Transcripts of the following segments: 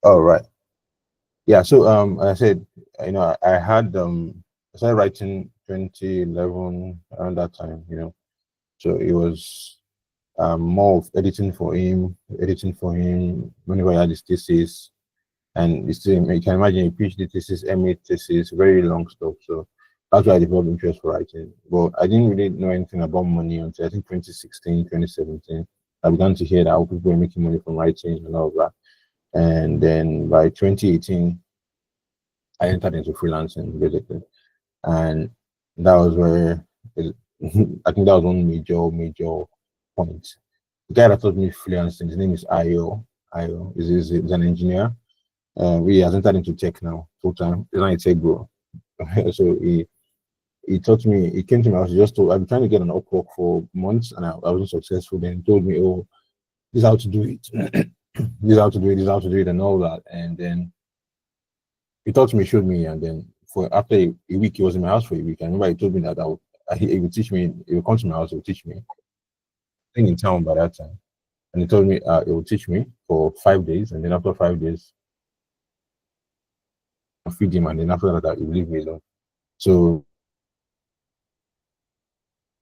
Oh, right. Yeah. So, I said, I had I started writing 2011 around that time. So it was more of editing for him whenever I had his thesis, and it's still, you can imagine a PhD thesis, MA thesis, very long stuff. So that's why I developed interest for writing. But I didn't really know anything about money until I think 2016, 2017. I began to hear that how people were making money from writing and all of that. And then by 2018, I entered into freelancing basically. And that was where I think that was one major point. The guy that taught me freelancing, his name is Ayo. Ayo is an engineer. He has entered into tech now, full time. He's not a tech bro. So he taught me, he came to my house, I've been trying to get an Upwork for months and I wasn't successful. Then he told me, oh, this is how to do it. This is how to do it, this is how to do it, and all that. And then he taught me, showed me, and then for after a week, he was in my house for a week. I remember he told me that he would teach me, he would come to my house, he would teach me. I think in town by that time. And he told me he would teach me for 5 days, and then after 5 days, I feed him, and then after that, he would leave me alone. So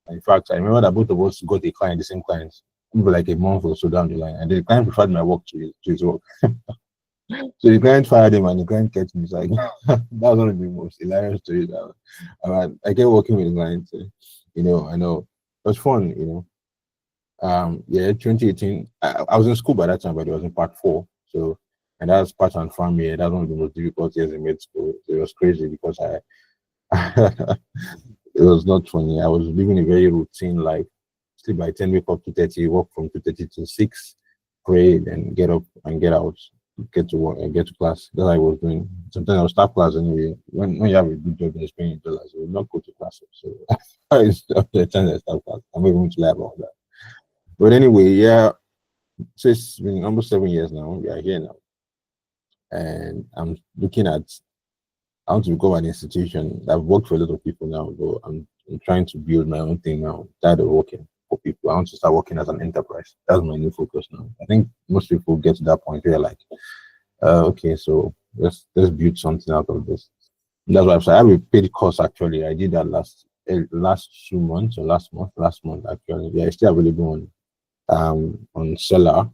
in fact, I remember that both of us got a client, the same client, maybe like a month or so down the line, and the client preferred my work to his work. So the client fired him, and the client kept me. It's like that was one of the most hilarious stories. I kept working with the client. I know it was fun. Yeah, 2018. I was in school by that time, but it was in part 4. So, and that's part and farm year. That's one of the most difficult years in med school. So it was crazy because it was not funny. I was living a very routine life. Sleep by 10, wake up to 30, work from 2:30 to 6, pray, then get up and get out, get to work and get to class. That's what I was doing. Sometimes I would start class anyway. When you have a good job and you're spending dollars, you will not go to class. So I start class. I'm not even to lie about that. But anyway, yeah. So it's been almost 7 years now. We are here now. And I'm looking at how to become an institution. I've worked for a lot of people now, but I'm trying to build my own thing now. Tired of working for people. I want to start working as an enterprise. That's my new focus now. I think most people get to that point where they're like, okay, so let's build something out of this. And that's why I have a paid course actually. I did that last 2 months or last month actually. Yeah, it's still available on Seller.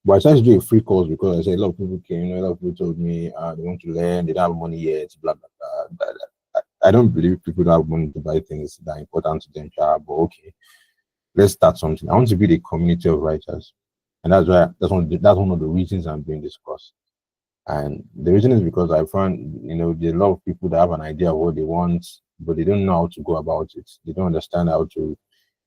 But I decided to do a free course because I said a lot of people came, a lot of people told me they want to learn, they don't have money yet, blah, blah, blah, blah. I don't believe people don't have money to buy things that are important to them, but okay, let's start something. I want to build a community of writers. And that's one of the reasons I'm doing this course. And the reason is because I found, there are a lot of people that have an idea of what they want, but they don't know how to go about it. They don't understand how to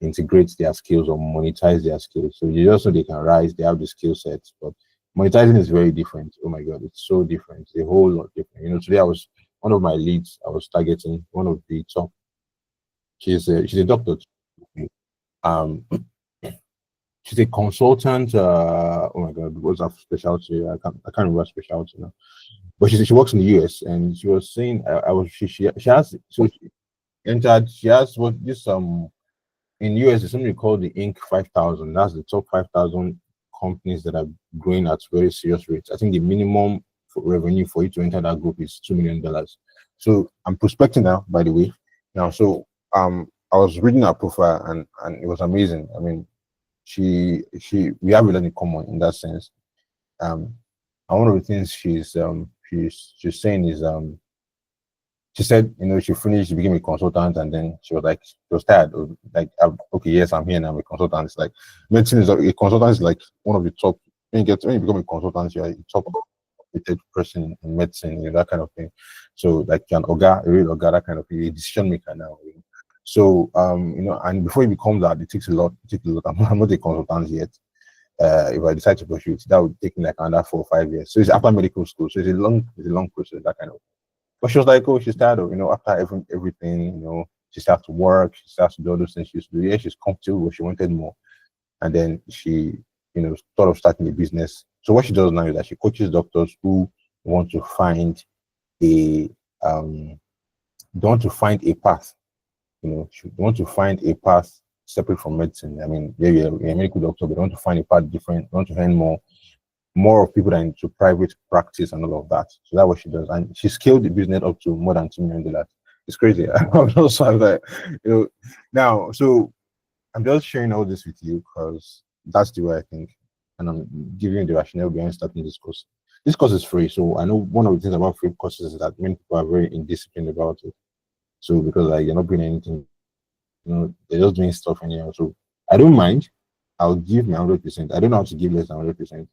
integrate their skills or monetize their skills. So you just know they can rise, they have the skill sets, but monetizing is very different. Oh my God, it's so different. It's a whole lot different. Today one of my leads, I was targeting one of the top. She's a doctor. Um, she's a consultant. Oh my God, what's her specialty? I can't remember her specialty now. But she works in the US, and she was saying she has what this in US, there's something called the Inc. 5,000. That's the top 5,000 companies that are growing at very serious rates. I think the minimum revenue for you to enter that group is $2 million. So I'm prospecting now, by the way. Now, so I was reading her profile and it was amazing. I mean, we have a lot in common in that sense. And one of the things she's saying is she said, she finished, she became a consultant, and then she was tired. Like, okay, yes, I'm here now, I'm a consultant. It's like medicine a consultant is like one of the top. When you become a consultant, you're a top rated person in medicine, that kind of thing. So like you're a real oga, that kind of thing, a decision maker now. So and before you become that, it takes a lot. I'm not a consultant yet. If I decide to pursue it, that would take me like another 4 or 5 years. So it's after medical school. So it's a long process, that kind of. But she was like, oh, she's tired of, after everything, she starts to work, she starts to do all those things she used to do. Yeah, she's comfortable, but she wanted more. And then she, thought of starting a business. So what she does now is that she coaches doctors who want to find don't to find a path. She want to find a path separate from medicine. I mean, you're a medical doctor, but they want to find a path different, they want to earn more. more of people that are into private practice and all of that. So that's what she does. And she scaled the business up to more than $2 million. It's crazy. I'm also like, now, so I'm just sharing all this with you because that's the way I think. And I'm giving you the rationale behind starting this course. This course is free. So I know one of the things about free courses is that many people are very indisciplined about it. So because like you're not doing anything, they're just doing stuff anyhow. So I don't mind. I'll give my 100%. I don't know how to give less than 100%.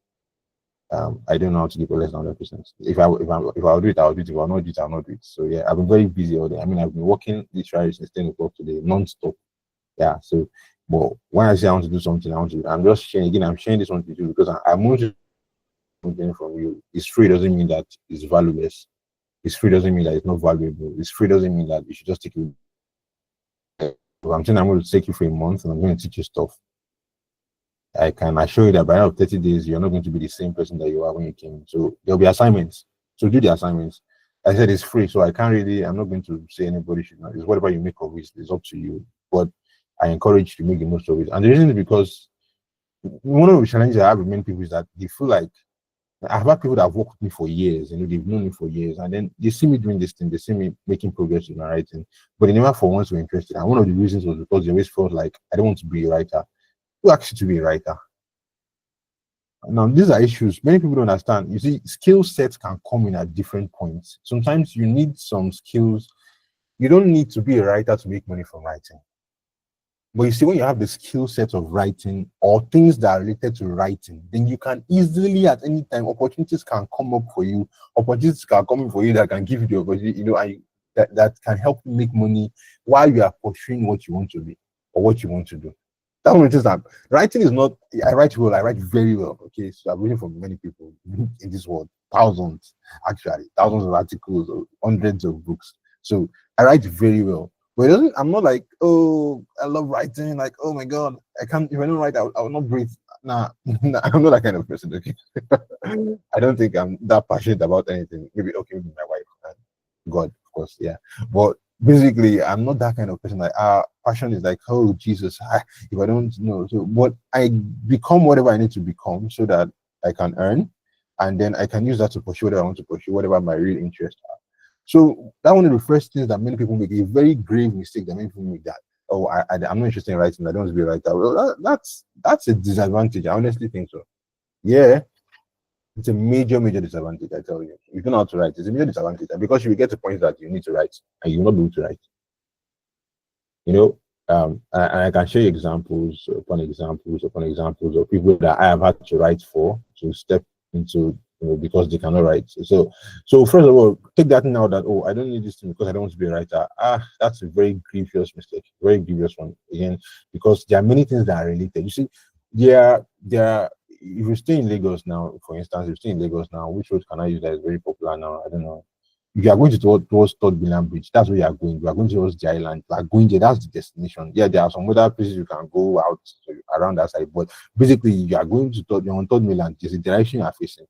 I don't know how to give less than 100%. If I'll do it, I'll do it. If I'll not do it, I'll not do it. So yeah, I've been very busy all day. I mean, I've been working literally since 10 o'clock today, non-stop. Yeah. So, but when I say I want to do something, I'm just sharing again. I'm sharing this one with you because I'm going to something from you. It's free doesn't mean that it's valueless. It's free doesn't mean that it's not valuable. It's free doesn't mean that you should just take it. But I'm saying I'm going to take you for a month and I'm going to teach you stuff. I can assure you that by the end of 30 days, you're not going to be the same person that you are when you came. So there'll be assignments. So do the assignments. I said it's free, so I'm not going to say anybody should not. It's whatever you make of it, it's up to you. But I encourage you to make the most of it. And the reason is because one of the challenges I have with many people is that they feel like I've had people that have worked with me for years, they've known me for years, and then they see me doing this thing, they see me making progress in my writing, but they never for once were interested. And one of the reasons was because they always felt like I don't want to be a writer. Who asked you to be a writer? Now, these are issues many people don't understand. You see, skill sets can come in at different points. Sometimes you need some skills. You don't need to be a writer to make money from writing. But you see, when you have the skill set of writing or things that are related to writing, then you can easily at any time, opportunities can come up for you. Opportunities can come in for you that can give you the opportunity, and that can help you make money while you are pursuing what you want to be or what you want to do. That's one of the things that writing is not. I write well. I write very well. Okay, so I'm reading from many people in this world, thousands of articles, or hundreds of books. So I write very well. But it doesn't. I'm not like, oh, I love writing. Like, oh my god, I can't. If I don't write, I will not breathe. Nah, I'm not that kind of person. Okay, I don't think I'm that passionate about anything. Maybe maybe my wife and God, of course, yeah. But basically, I'm not that kind of person. Like, passion is like, oh Jesus, if I don't know, so what I become, whatever I need to become, so that I can earn, and then I can use that to pursue whatever I want to pursue, whatever my real interests are. So that one of the first things that many people make, a very grave mistake that many people make, that I'm not interested in writing, I don't want to be a writer. Well, that's a disadvantage. I honestly think so. Yeah, it's a major disadvantage. I tell you, you don't know how to write. It's a major disadvantage, and because you will get to points that you need to write and you will not be able to write. And I can show you examples upon examples of people that I have had to write for to step into, because they cannot write. So first of all, take that now that, I don't need this thing because I don't want to be a writer. That's a very grievous mistake, very grievous one again, because there are many things that are related. You see, there are. If you stay in Lagos now, for instance, if you stay in Lagos now, which road can I use that is very popular now? I don't know. If you are going towards Third Mainland Bridge, that's where you are going. You are going towards the island. You are going there. That's the destination. Yeah, there are some other places you can go out around that side, but basically, you are going to you're on Third Mainland. There's a direction you are facing.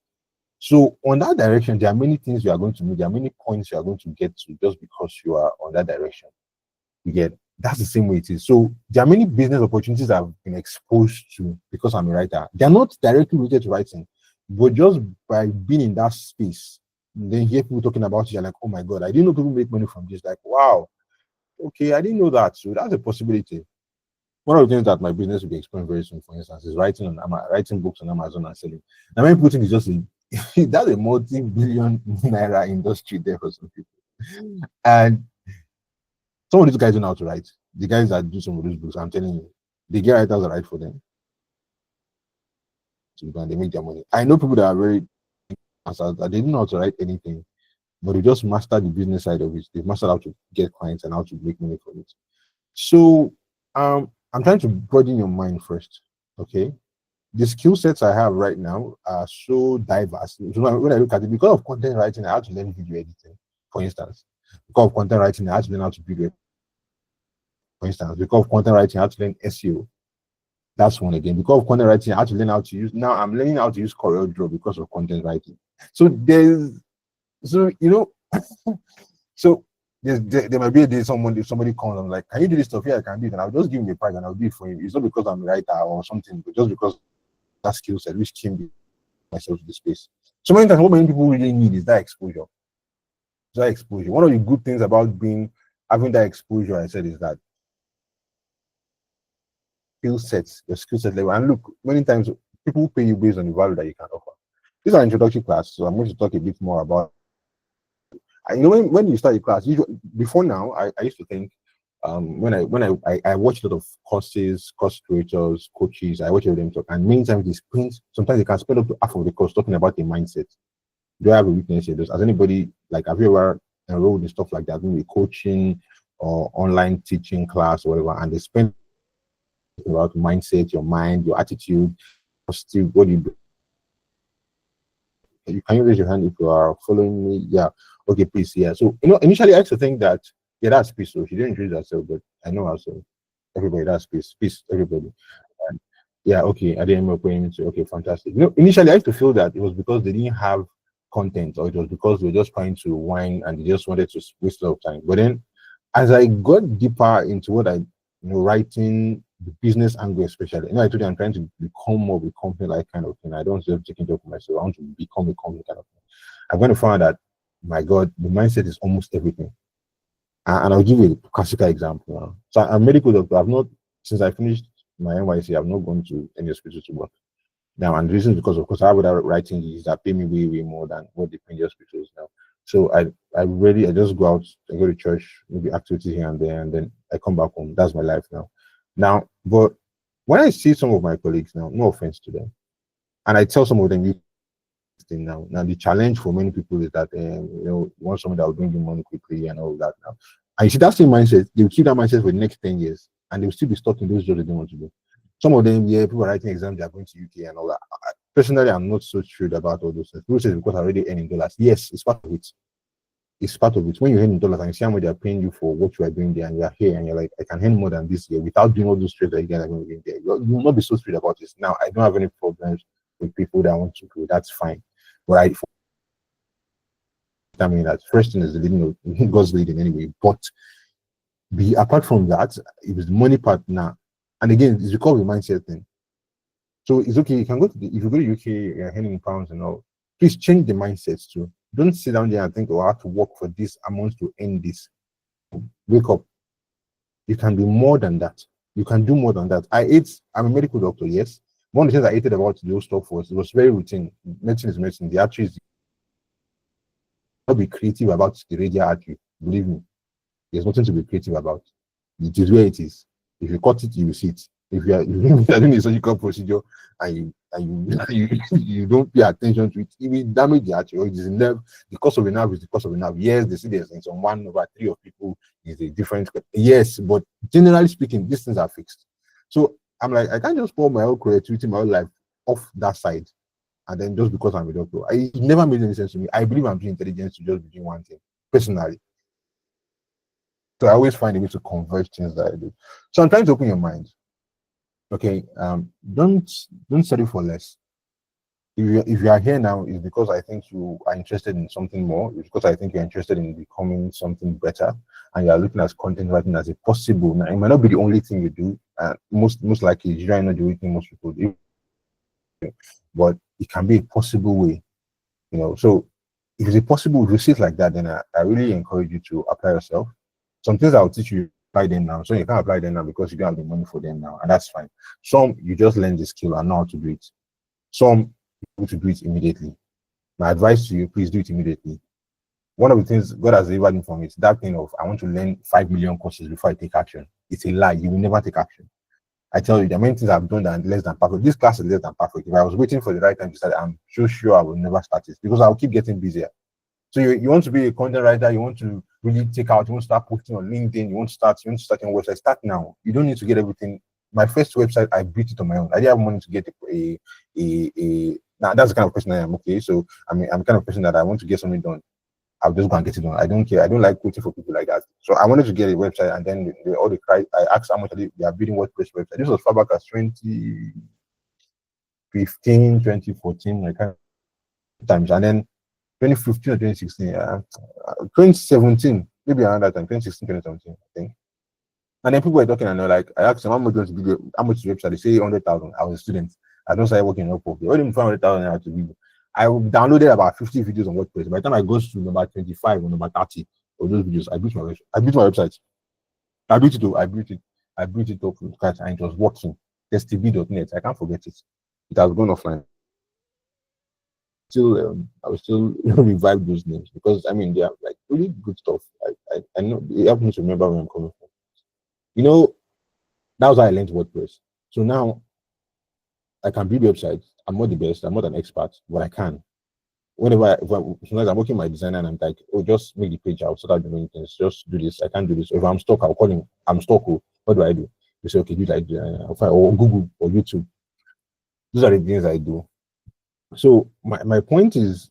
So on that direction, there are many things you are going to meet. There are many points you are going to get to just because you are on that direction. You get. That's the same way it is. So there are many business opportunities I've been exposed to because I'm a writer. They're not directly related to writing, but just by being in that space, then hear people talking about it, you're like, oh my God, I didn't know people make money from this. Like, wow, okay, I didn't know that. So that's a possibility. One of the things that my business will be exploring very soon, for instance, is writing books on Amazon and selling. Now, many people think it's just that's a multi-billion naira industry there for some people. And some of these guys don't know how to write. The guys that do some of those books, I'm telling you, they get writers that write for them. So they make their money. I know people that are very that they didn't know how to write anything, but they just mastered the business side of it. They've mastered how to get clients and how to make money from it. So I'm trying to broaden your mind first. Okay. The skill sets I have right now are so diverse. So when I look at it, because of content writing, I had to learn video editing, for instance. Because of content writing, I had to learn how to build, for instance. Because of content writing, I had to learn SEO. That's one again. Because of content writing, I had to learn how to use. Now I'm learning how to use CorelDRAW because of content writing. So so there might be a day somebody comes, I'm like, can you do this stuff? Yeah, I can do it, and I'll just give him a prize and I'll do it for him. It's not because I'm a writer or something, but just because that skill set which came myself to the space. So many times, what many people really need is that exposure. That exposure. One of the good things about having that exposure, I said, is that your skill set level. And look, many times people pay you based on the value that you can offer. This is an introductory class, so I'm going to talk a bit more about. You know, when you start a class, usually, before now, I used to think when I watch a lot of course creators, coaches, I watch them talk, and many times they spend sometimes they can spend up to half of the course talking about a mindset. Do I have a weakness here? Does anybody, like, have you ever enrolled in stuff like that, maybe coaching or online teaching class or whatever, and they spend about mindset, your mind, your attitude, still what you do? Can you raise your hand if you are following me? Yeah. Okay, please. Yeah. So, initially I used to think that, yeah, that's peace. So she didn't introduce herself, but I know her. So everybody, that's peace. Peace, everybody. And yeah, okay. I didn't remember going into, okay, fantastic. Initially I used to feel that it was because they didn't have content, or it was because they were just trying to whine and they just wanted to waste a lot of time. But then as I got deeper into what writing, the business angle especially, I told you I'm trying to become more of a company-like kind of thing. I don't just take it up for myself. I want to become a company kind of thing. I'm going to find out that, my God, the mindset is almost everything. And I'll give you a classical example now. So I'm a medical doctor. I've not, since I finished my NYC, I've not gone to any hospital to work. Now, and the reason is because, of course, I have other writing is that pay me way, way more than what they pay in the hospitals now. So I just go out, I go to church, maybe activities here and there, and then I come back home. That's my life now. Now, but when I see some of my colleagues now, no offense to them, and I tell some of them, now the challenge for many people is that you want someone that will bring you money quickly and all that now. And you see that same mindset, they will keep that mindset for the next 10 years, and they will still be stuck in those jobs they don't want to do. Some of them, yeah, people are writing exams, they are going to UK and all that. Personally, I'm not so sure about all those things. People say because I already earn in dollars. Yes, it's part of it. It's part of it. When you earn in dollars and you see how much they are paying you for what you are doing there, and you are here and you're like, I can earn more than this year without doing all those trades that you guys are going to be there. You will not be so straight about this. Now, I don't have any problems with people that want to go. That's fine. But I mean that first thing is the leading of God's leading anyway. But apart from that, it was the money part now. And again, it's because of the mindset thing. So it's okay. You can go to if you go to UK, you're earning in pounds and all. Please change the mindsets too. Don't sit down there and think, oh, I have to work for this amount to earn this. Wake up. You can be more than that. You can do more than that. I'm a medical doctor, yes. One of the things I hated about the whole stuff was it was very routine. Medicine is medicine. The artery is not be creative about the radial artery. Believe me, there's nothing to be creative about. It is where it is. If you cut it, you will see it. If you are doing a surgical procedure and you don't pay attention to it, it will damage the artery. Or it is a nerve. The cost of a nerve is the cost of a nerve. Yes, they see there's in some 1/3 of people is a different. Yes, but generally speaking, these things are fixed. So I'm like, I can't just pour my whole creativity, my whole life off that side, and then just because I'm a doctor, it never made any sense to me. I believe I'm too intelligent to just be doing one thing personally. So I always find a way to converge things that I do. So I'm trying to open your mind. Okay, don't study for less. If you are here now, it's because I think you are interested in something more. It's because I think you're interested in becoming something better, and you are looking at content writing as a possible. Now, it might not be the only thing you do. Most likely, it's not the only thing most people do, but it can be a possible way. So if it's a possible, if you see it like that, then I really encourage you to apply yourself. Some things I'll teach you, apply them now. So you can't apply them now because you don't have the money for them now, and that's fine. Some you just learn the skill and know how to do it. Some you to do it immediately. My advice to you, please do it immediately. One of the things God has delivered me from is that thing of I want to learn 5 million courses before I take action. It's a lie. You will never take action. I tell you, the many things I've done that are less than perfect. This class is less than perfect. If I was waiting for the right time to start, I'm so sure I will never start it because I'll keep getting busier. So you want to be a content writer, you want to really take out, you want to start posting on LinkedIn, you want to start your website. Start now. You don't need to get everything. My first website, I built it on my own. I didn't have money to get a now that's the kind of person I am. Okay, so I'm the kind of person that I want to get something done. I'll just go and get it done. I don't care. I don't like waiting for people like that. So I wanted to get a website, and then all the cry. I asked how much they are building WordPress website. This was far back as 2015, 2014, like times, and then 2015 or 2016, 2017, maybe around that time, 2016, 2017, I think. And then people were talking, and they're like, I asked them how much going to be how much the website. They say 100,000. I was a student. I don't start working on Upwork. They already 500,000 naira to video. I downloaded about 50 videos on WordPress. By the time I go to number 25 or number 30 of those videos, I built my website. I built my website. I built it up. I built it up from scratch, and it was working. Testb.net. I can't forget it. It has gone offline. Still, I will still revive those names because I mean they are like really good stuff. I know it helps me to remember where I'm coming from. You know, that was how I learned WordPress. So now I can build websites. I'm not the best. I'm not an expert, but I can. Sometimes I'm working my designer and I'm like, oh, just make the page out so that doing things. Just do this. I can't do this. If I'm stuck, I'll call him. I'm stuck. Oh, what do I do? You say, okay, do that. I'll find or Google or YouTube. Those are the things I do. So my point is,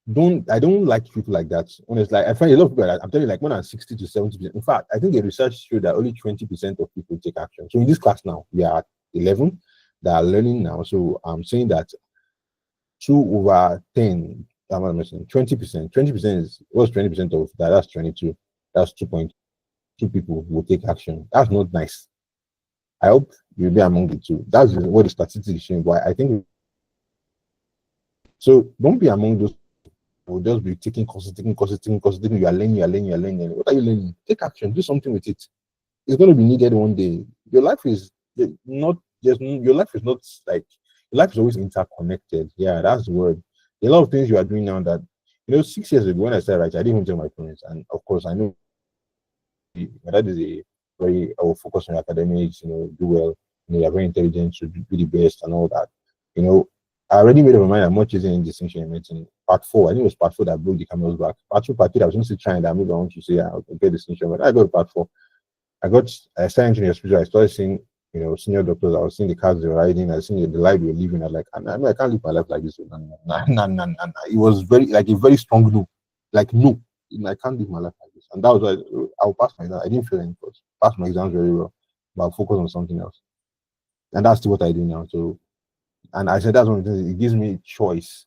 I don't like people like that. Honestly, like, I find a lot of people like that. I'm telling you, like more than 60 to 70%. In fact, I think the research showed that only 20% of people take action. So in this class now, we are at 11 that are learning now. So I'm saying that 2/10, I'm missing 20%. 20% is what's 20% of that? That's 22. That's 2.2 people will take action. That's not nice. I hope you'll be among the two. That's what the statistics show. But I think so. Don't be among those. Will just be taking courses. You are learning. What are you learning? Take action. Do something with it. It's going to be needed one day. Your life is not just. Your life is not like. Your life is always interconnected. Yeah, that's the word. There are a lot of things you are doing now that 6 years ago when I started writing, I didn't even tell my parents. And of course, I know my dad is a very focus on academics. Do well. You're very intelligent. Should be the best and all that. I already made up my mind. I'm not choosing any distinction in medicine. Part 4, I think it was part 4 that broke the camel's back. Part 2, part 3, I was still trying that. Maybe I want to say I'll get distinction, but I got part 4. I started entering the hospital. I started seeing, senior doctors. I was seeing the cars they were riding. I was seeing the life they were living. I was like, I can't live my life like this. Nah. It was a very strong no. Like, no, I can't live my life like this. And that was why I'll pass my exam. I didn't fail any course. Passed my exams very well, but I'll focus on something else. And that's what I do now. So, and I said that's one of the things. It gives me choice.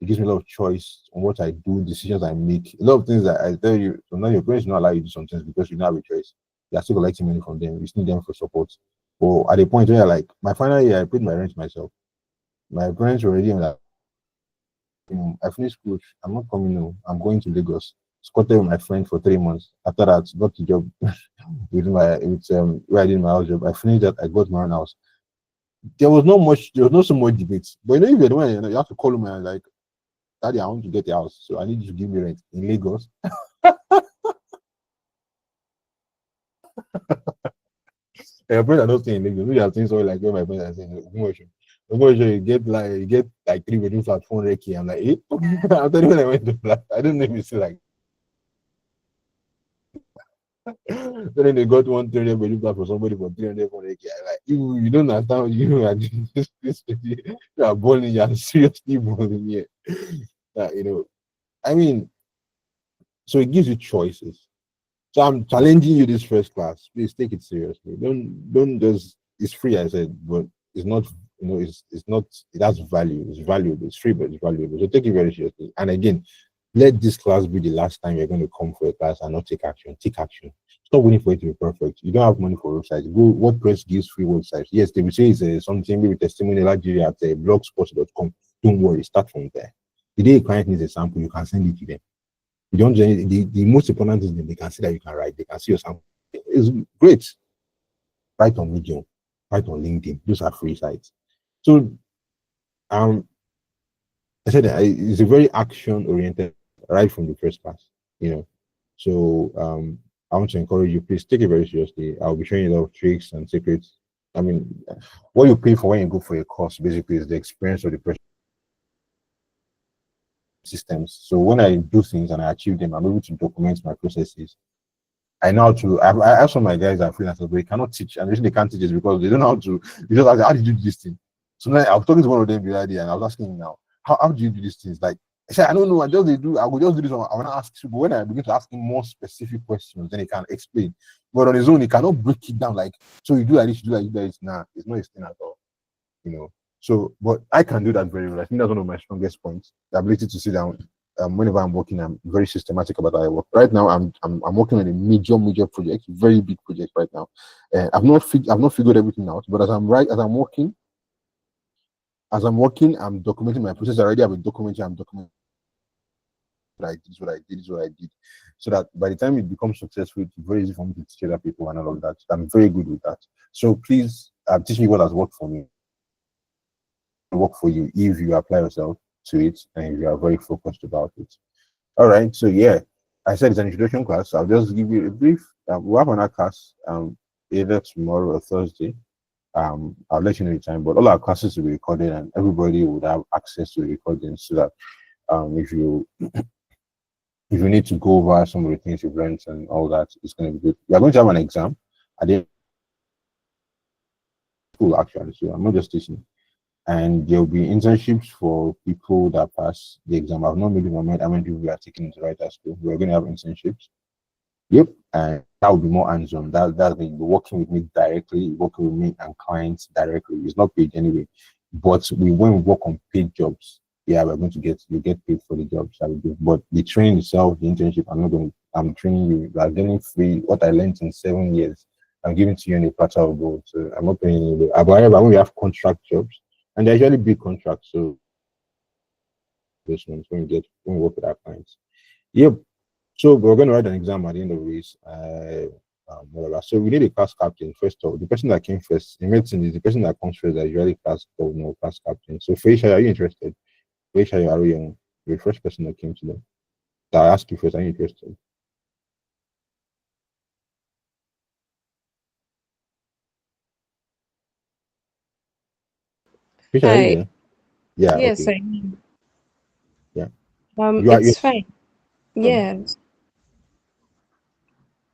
It gives me a lot of choice on what I do, decisions I make. A lot of things that I tell you, so now your parents will not allow you to do some things because you don't have a choice. You are still collecting money from them. You still need them for support. But at the point where like my final year, I paid my rent myself. My parents were already like, I finished school. I'm not coming now. I'm going to Lagos. Squatted with my friend for 3 months. After that, got the job with where I did my house job. I finished that. I got my own house. There was not so much debate. But if you're the one, you have to call them and like, Daddy, I want to get a house, so I need you to give me rent in Lagos. Your friends are not staying in Lagos. We are saying something like where my friends are saying, you get like 3 bedroom flat, 400K. I'm like, I'm telling you when I went to flat. I don't know if you see like. Then they got 1 300 bedroom flat for somebody for 300, 400K. Like you don't understand. You are you are balling. You are seriously balling here. I mean, so it gives you choices. So I'm challenging you this first class. Please take it seriously. Don't just. It's free, I said, but it's not. It's not. It has value. It's valuable. It's free, but it's valuable. So take it very seriously. And again, let this class be the last time you're going to come for a class and not take action. Take action. Stop waiting for it to be perfect. You don't have money for websites. Go. WordPress gives free websites. Yes, they will say it's something maybe testimonial Olajire at blogspot.com. Don't worry. Start from there. The day a client needs a sample, you can send it to them. You don't the most important thing is they can see that you can write. They can see your sample. It's great. Write on Medium, write on LinkedIn. Those are free sites. So, I said that it's a very action-oriented right from the first class. So I want to encourage you. Please take it very seriously. I'll be showing you a lot of tricks and secrets. I mean, what you pay for when you go for a course basically is the experience of the person. Systems. So when I do things and I achieve them, I'm able to document my processes. I know how to. I have some of my guys that are freelancers, but they cannot teach, and the reason they can't teach is because they don't know how to. They just ask, how did you do this thing? So now I was talking to one of them the other day, and I was asking him now, how do you do these things? Like I said, I don't know. I will just do this. I want to ask you, but when I begin to ask him more specific questions, then he can explain. But on his own, he cannot break it down. Like, so you do like this, you do like this. Nah, it's not his thing at all. So, but I can do that very well. I think that's one of my strongest points: the ability to sit down. Whenever I'm working, I'm very systematic about how I work. Right now, I'm working on a major project, very big project right now. I've not figured everything out, but as I'm working, as I'm working, I'm documenting my process. I already have a document. I'm documenting what I did, this is what I did, this is what I did. So that by the time it becomes successful, it's very easy for me to teach other people and all of that. I'm very good with that. So please teach me what has worked for me, work for you if you apply yourself to it and you are very focused about it. All right. So yeah, I said it's an introduction class. I'll just give you a brief. We'll have another class either tomorrow or Thursday. I'll let you know the time, but all our classes will be recorded and everybody would have access to the recording so that if you need to go over some of the things you've learned and all that, it's going to be good. We are going to have an exam at the school actually, so I'm not just teaching. And there will be internships for people that pass the exam. I've not made up my mind how many people we are taking into Writersco. We're going to have internships. Yep, and that will be more hands-on. That's the working with me directly, working with me and clients directly. It's not paid anyway, but when we work on paid jobs, yeah, we're going to get paid for the jobs that we do. But the training itself, the internship, I'm training you. You are getting free what I learned in 7 years. I'm giving to you in a platter of gold. So I'm not paying you. However, when we have contract jobs, and they're usually big contracts, so this ones when we work with our clients. Yep. So we're going to write an exam at the end of the race. Whatever. So we need a class captain first of all. The person that came first in medicine is the person that comes first that usually class governor or class captain. So Feisha, are you interested? Feisha, are you the first person that came to them? That I asked you first, are you interested? Feisha, are you Hi. there? Yeah, Yes, okay. I mean, Yeah. You are you it's fine. um, Yes.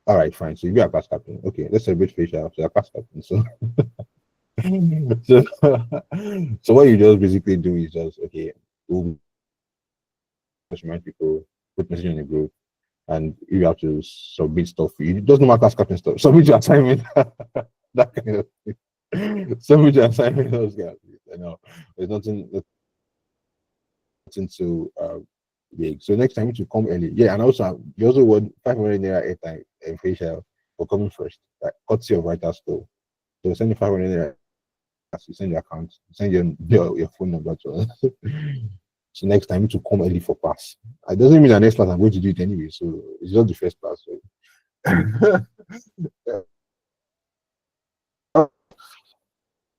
all right, fine. So you are class captain. Okay, let's celebrate Feisha. So you're class captain. So so, so what you just basically do is just okay, we'll just remind people, put message in the group, and you have to submit stuff. It doesn't matter class captain stuff. Submit your assignment. That kind of thing. Submit your assignment. Those guys. I know. There's nothing to big. So next time you come early. Yeah, and also you also want 500 naira airtime and facial for coming first. Like courtesy of Writersco. So send you 500 naira. You send your account, send your phone number to us. So next time you to come early for class. It doesn't mean the next class I'm going to do it anyway. So it's just the first class. So.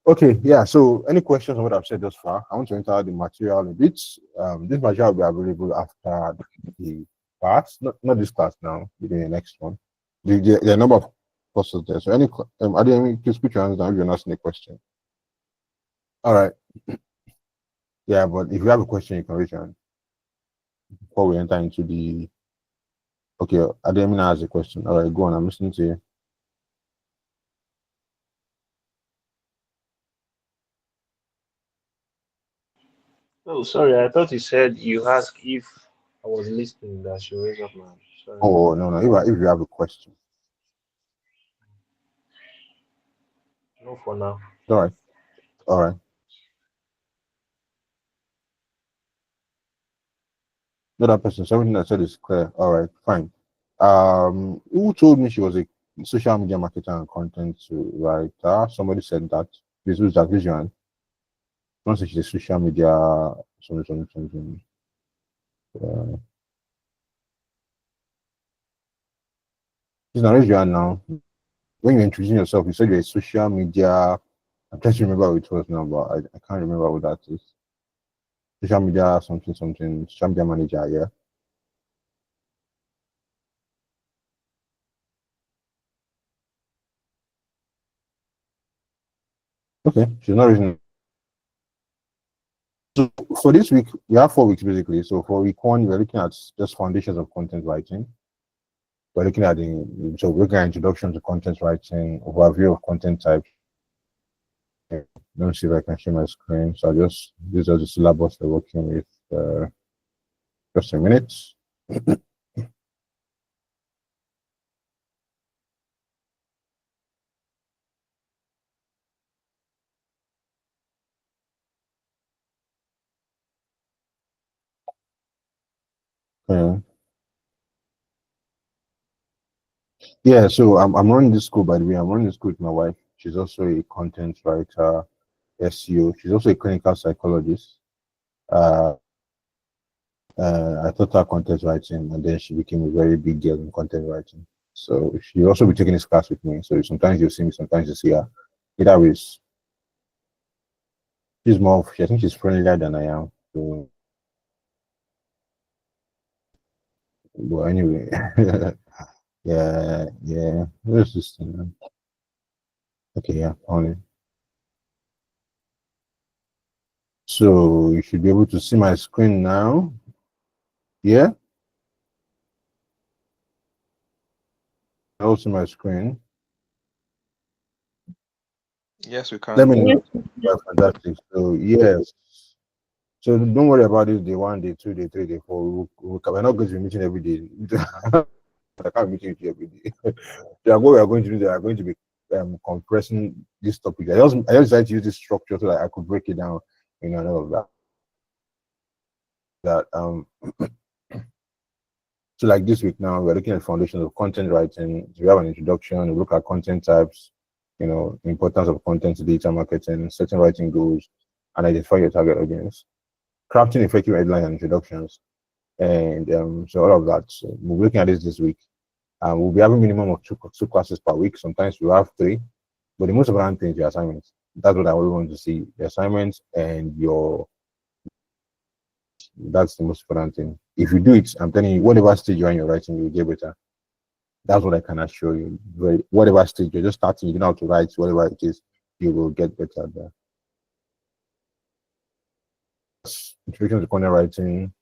Okay, yeah. So, any questions on what I've said thus far? I want to enter the material a bit. This material will be available after the class, not this class now, within the next one. The number of courses there. So, are there any? Please put your hands down if you're asking a question. All right. Yeah, but if you have a question, you can raise your hand before we enter into the. Okay, Ademina has a question. All right, go on. I'm listening to you. Oh, sorry. I thought you said you asked if I was listening. That should raise up my hand. Sorry. Oh no, no. If you have a question, No, for now. all right, all right. No, that person. Something I said is clear. All right, fine. Who told me she was a social media marketer and content writer? Somebody said that. This was that vision. Someone said she's a social media something. Uh, she's not raise your hand now. When you're introducing yourself, you said you're a social media. I'm trying to remember what it was now, but I can't remember what that is. Social media something. Social media manager. Yeah. Okay. She's not raising. So for this week, we have 4 weeks basically. So for week one, we're looking at just foundations of content writing. We're looking at we're looking at introduction to content writing, overview of content types. Let me see if I can share my screen. So these are the syllabus we're working with. Just a minute. Okay. Yeah, so I'm running this school by the way. I'm running this school with my wife. She's also a content writer, SEO. She's also a clinical psychologist. I taught her content writing, and then she became a very big girl in content writing. So she'll also be taking this class with me. So sometimes you'll see me, sometimes you see her. Either way, she's more. I think she's friendlier than I am. So, but anyway, yeah. Where's this thing? Man? Okay, yeah, only. So you should be able to see my screen now. Yeah, also my screen. Yes, we can. Let me know. Yeah, fantastic. So yes. So don't worry about this day one, day two, day three, day four. We're not going to be meeting every day. I can't meet you every day. So what we are going to do, they are going to be compressing this topic. I just decided to use this structure so that I could break it down, and all of that. So like this week now, we're looking at foundations of content writing. So we have an introduction, we look at content types, importance of content to data marketing, setting writing goals, and identify your target audience, crafting effective headlines and introductions, and so all of that. So we'll be looking at this week. We'll be having minimum of two classes per week. Sometimes we'll have three, but the most important thing is your assignments. That's what I really want to see. The assignments and that's the most important thing. If you do it, I'm telling you, whatever stage you're in your writing, you'll get better. That's what I can assure you. Whatever stage you're just starting, you don't know how to write, whatever it is, you will get better there. Introduction to content writing.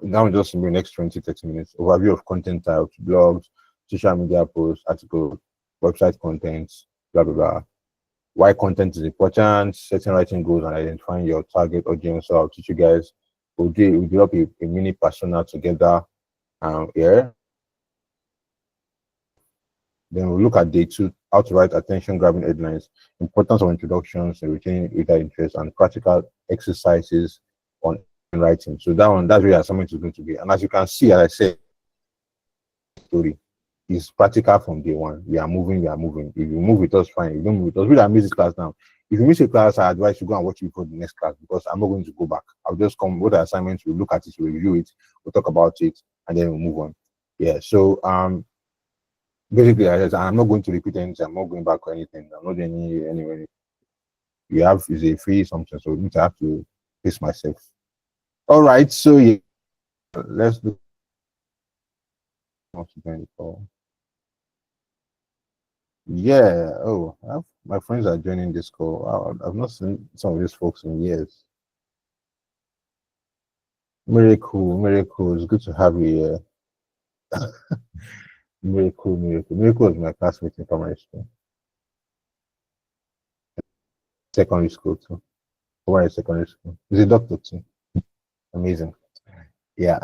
Now just in the next 20-30 minutes. Overview of content types, blogs, social media posts, articles, website contents, blah blah blah. Why content is important, setting writing goals, and identifying your target audience. So I'll teach you guys. We'll develop a mini persona together here. Then we'll look at day two, how to write attention-grabbing headlines, importance of introductions, and retaining reader interest, and practical exercises on writing. So that's where assignment is going to be. And as you can see, as I said, story is practical from day one. We are moving. If you move with us, fine. If you don't move with us, we are miss this class now. If you miss a class, I advise you go and watch it for the next class because I'm not going to go back. I'll just come with the assignments, we'll look at it, we'll review it, we'll talk about it, and then we'll move on. Yeah. So basically, I'm not going to repeat anything. I'm not going back or anything. I'm not doing anyway. You have is a free something, so I have to pace myself. All right. So yeah, let's do. Yeah. Oh, my friends are joining this call. I've not seen some of these folks in years. Miracle. It's good to have you here. Miracle. Miracle is my classmate in primary school. Secondary school too. Why secondary school? He's a doctor too. Amazing. Yeah.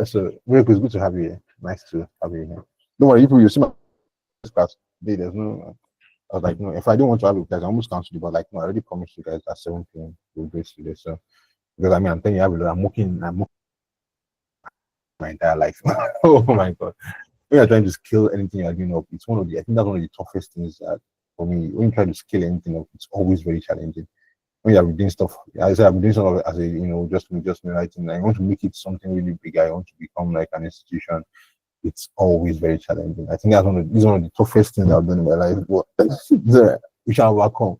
So Miracle, it's good to have you here. Nice to have you here. Don't worry, you see my class today. There's no. I was like, no, if I don't want to have it, I almost canceled it, but like, no, I already promised you guys at 7 p.m. we'll do it today. So, because I mean, I'm telling you, I'm working my entire life. Oh my God. When you're trying to scale anything you're doing up, it's I think that's one of the toughest things that for me, when you try to scale anything up, it's always very challenging. When you're doing stuff, I said, I'm doing something as a, just me writing. I want to make it something really big. I want to become like an institution. It's always very challenging. I think that's one of the toughest things I've done in my life. But we shall overcome.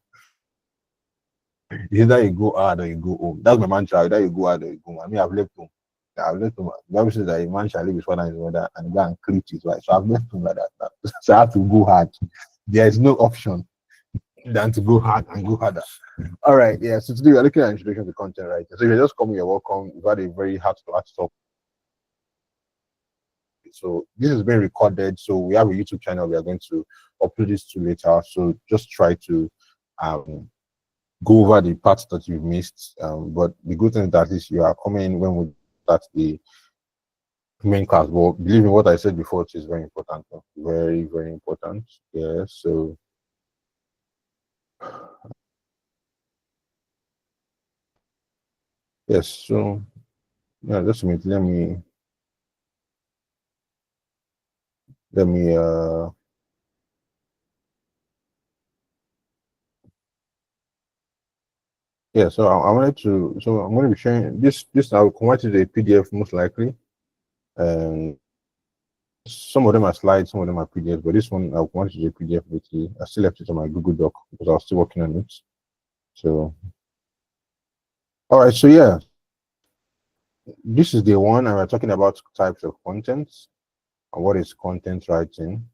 It's either you go hard or you go home. That's my mantra. Either you go hard or you go home. I mean, I've left home. The Bible says that a man shall leave his father and his mother and go and cleave his wife. So I've left home like that. So I have to go hard. There is no option than to go hard and go harder. All right, yeah. So today we're looking at introduction to content writing. So if you're just coming, you're welcome. We've had a very hard to talk. So this is being recorded. So we have a YouTube channel. We are going to upload this to later. So just try to go over the parts that you've missed. But the good thing is that is you are coming when we start the main class. But believe me, what I said before, it is very important. Very, very important. Yeah. So yes. So yeah, just a minute. Let me Yeah, so I wanted to. So I'm going to be sharing this. This I'll convert it to a PDF most likely. And some of them are slides, some of them are PDFs. But this one I'll convert it to a PDF with you. I still left it on my Google Doc because I was still working on it. So, all right. So yeah, this is the one, and we're talking about types of content and what is content writing.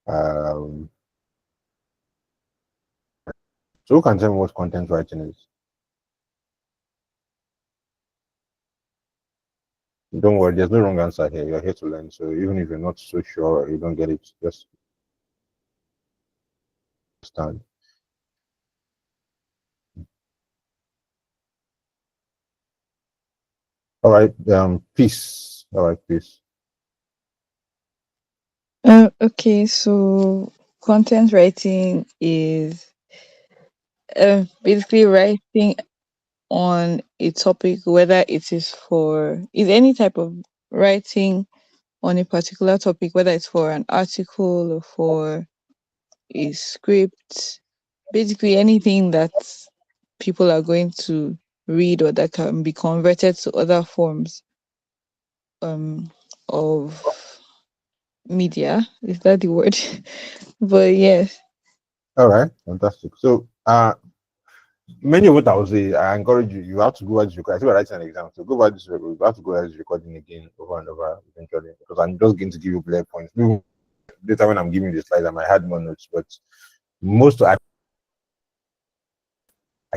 Um, so who can tell me what content writing is? Don't worry, there's no wrong answer here. You're here to learn. So even if you're not so sure or you don't get it, just stand. All right, peace. All right, peace. Okay, so content writing is basically writing on a topic, whether it is any type of writing on a particular topic, whether it's for an article or for a script, basically anything that people are going to read or that can be converted to other forms of media. Is that the word? But yes. All right, fantastic. So many of what I would say, I encourage you, you have to go over this recording. I think we're writing an exam, so go over this recording. You have to go over this recording again over and over eventually, because I'm just going to give you bullet points. Maybe later when I'm giving you the slides, I might add more notes, but most I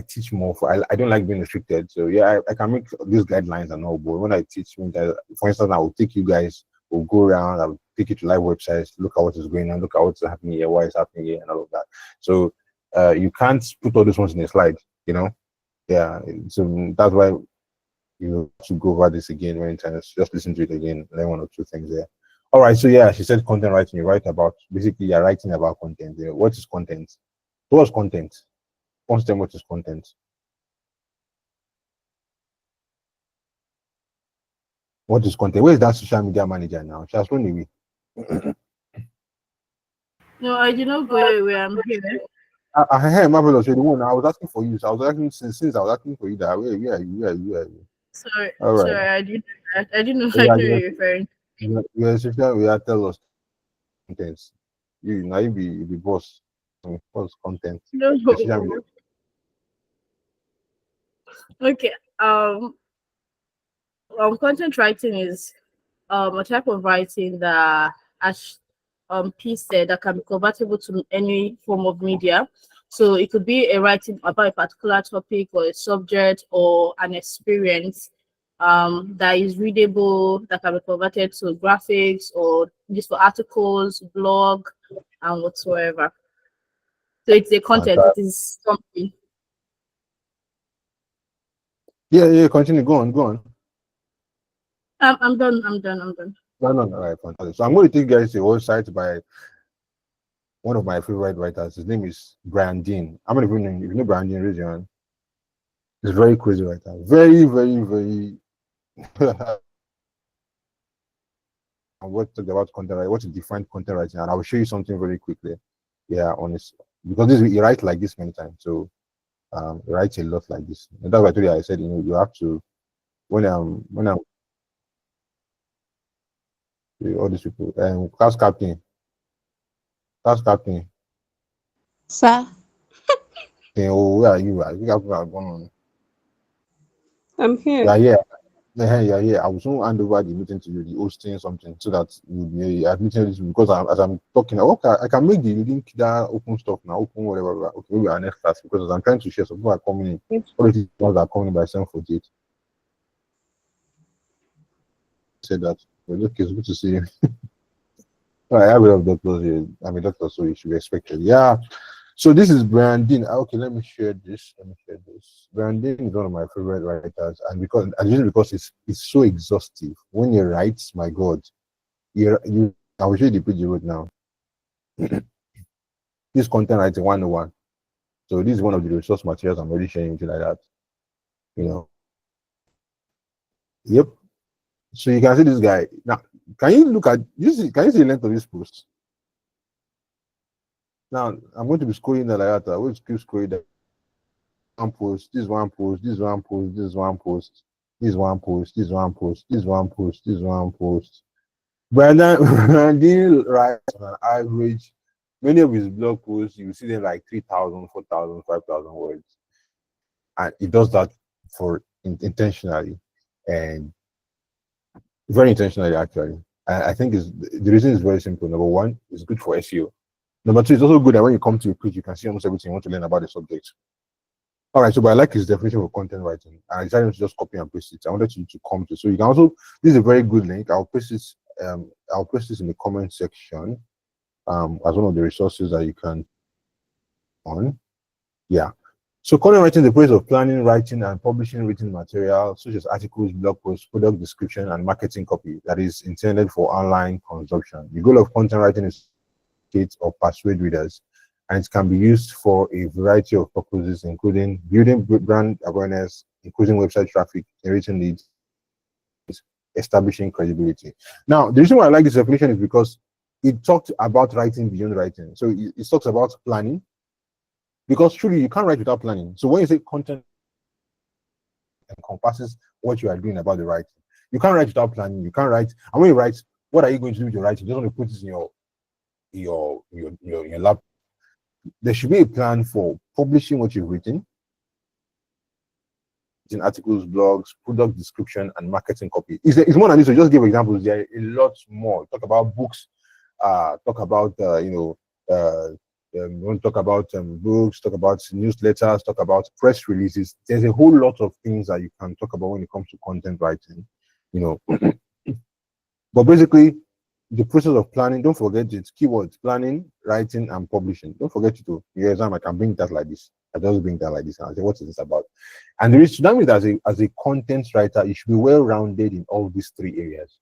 teach more for, I don't like being restricted. So yeah, I can make these guidelines and all, but when I teach, for instance, I will take you guys, we'll go around, I'll take you to live websites, look at what is going on, look at what's happening here, why is happening here, and all of that. So you can't put all these ones in a slide, you know? Yeah, so that's why you have to go over this again many times. Just listen to it again, learn one or two things there. All right, so yeah, she said content writing. You write about, basically you're writing about content. Yeah. What is content? What's content? Once them what is content? What is content? Where is that social media manager now? She has run away. No, I did not go away. I'm here. I heard Marvelous, you're the one. I was asking for you. So I was asking since I was asking for you that where are you? Where are you? Where are you? Sorry, All right. sorry, I didn't know. I Yeah, didn't know you're referring. you're social media. Tell us contents. You now you be boss. What's content? No. The social media. Okay. Content writing is a type of writing that, as P said, that can be convertible to any form of media. So it could be a writing about a particular topic or a subject or an experience that is readable, that can be converted to graphics or just for articles, blog, and whatsoever. So it's a content. It is something. Yeah. Continue. Go on. Go on. I'm done. I'm done. I'm done. No. All right. Fantastic. So I'm going to take you guys to a website by one of my favorite writers. His name is Brian Dean. I'm going to if you know Brian Dean, raise your hand. He's a very crazy writer. Very. What talk about content writing, what to define content writing, and I will show you something very quickly. Yeah, honest, because this he writes like this many times, so he writes a lot like this. And that's why I told you, I said, you have to when I'm all these people, class captain, Sir, oh, where are you? I think I've gone on. I'm here. Yeah. Yeah. I will soon hand over the meeting to you, the hosting something, so that you'll be admitting this because as I'm talking, okay, I can make the link that open stuff now, open whatever. Okay, maybe our next class because as I'm trying to share, some people are coming in. All the ones are coming in by 7:48. Say that. But okay, it's good to see you. I have a lot of doctors here. I'm a doctor, so you should be expected. Yeah. So this is Brandon. Okay, let me share this. Brandon is one of my favorite writers, and because it's so exhaustive. When he writes, my God, I will show you the page you wrote now. This content writing 101. So this is one of the resource materials I'm already sharing with you like that. You know. Yep. So you can see this guy. Now, can you look at this? Can you see the length of this post? Now I'm going to be scrolling that like that. I will keep scrolling that. one post, this one post, this one post, this one post, this one post, this one post, this one post, this one post. But then Dean writes on an average, many of his blog posts, you see them like 3,000, 4,000, 5,000 words. And he does that for intentionally and very intentionally, actually. And I think the reason is very simple. Number one, it's good for SEO. Number two, it's also good that when you come to a page, you can see almost everything you want to learn about the subject. All right, so but I like his definition of content writing, and I decided to just copy and paste it. I wanted you to come to, so you can also. This is a very good link. I'll paste this. I'll paste this in the comment section, as one of the resources that you can on. Yeah. So content writing is the process of planning, writing, and publishing written material such as articles, blog posts, product description, and marketing copy that is intended for online consumption. The goal of content writing is to educate or persuade readers, and it can be used for a variety of purposes, including building brand awareness, increasing website traffic, generating leads, establishing credibility. Now, the reason why I like this definition is because it talked about writing beyond writing. So it talks about planning, because truly you can't write without planning. So when you say content encompasses what you are doing about the writing, you can't write without planning. You can't write, and when you write, what are you going to do with your writing? You just want to put this in your lap. There should be a plan for publishing what you've written in articles, blogs, product description, and marketing copy. It's more than this. So just give examples. There are a lot more. Talk about books. Talk about we want to talk about books, talk about newsletters, talk about press releases. There's a whole lot of things that you can talk about when it comes to content writing, But basically, the process of planning, don't forget it's keywords: planning, writing, and publishing. Don't forget to do your exam. I can bring that like this. I just bring that like this, and I say, what is this about? And that means as a content writer, you should be well-rounded in all these three areas.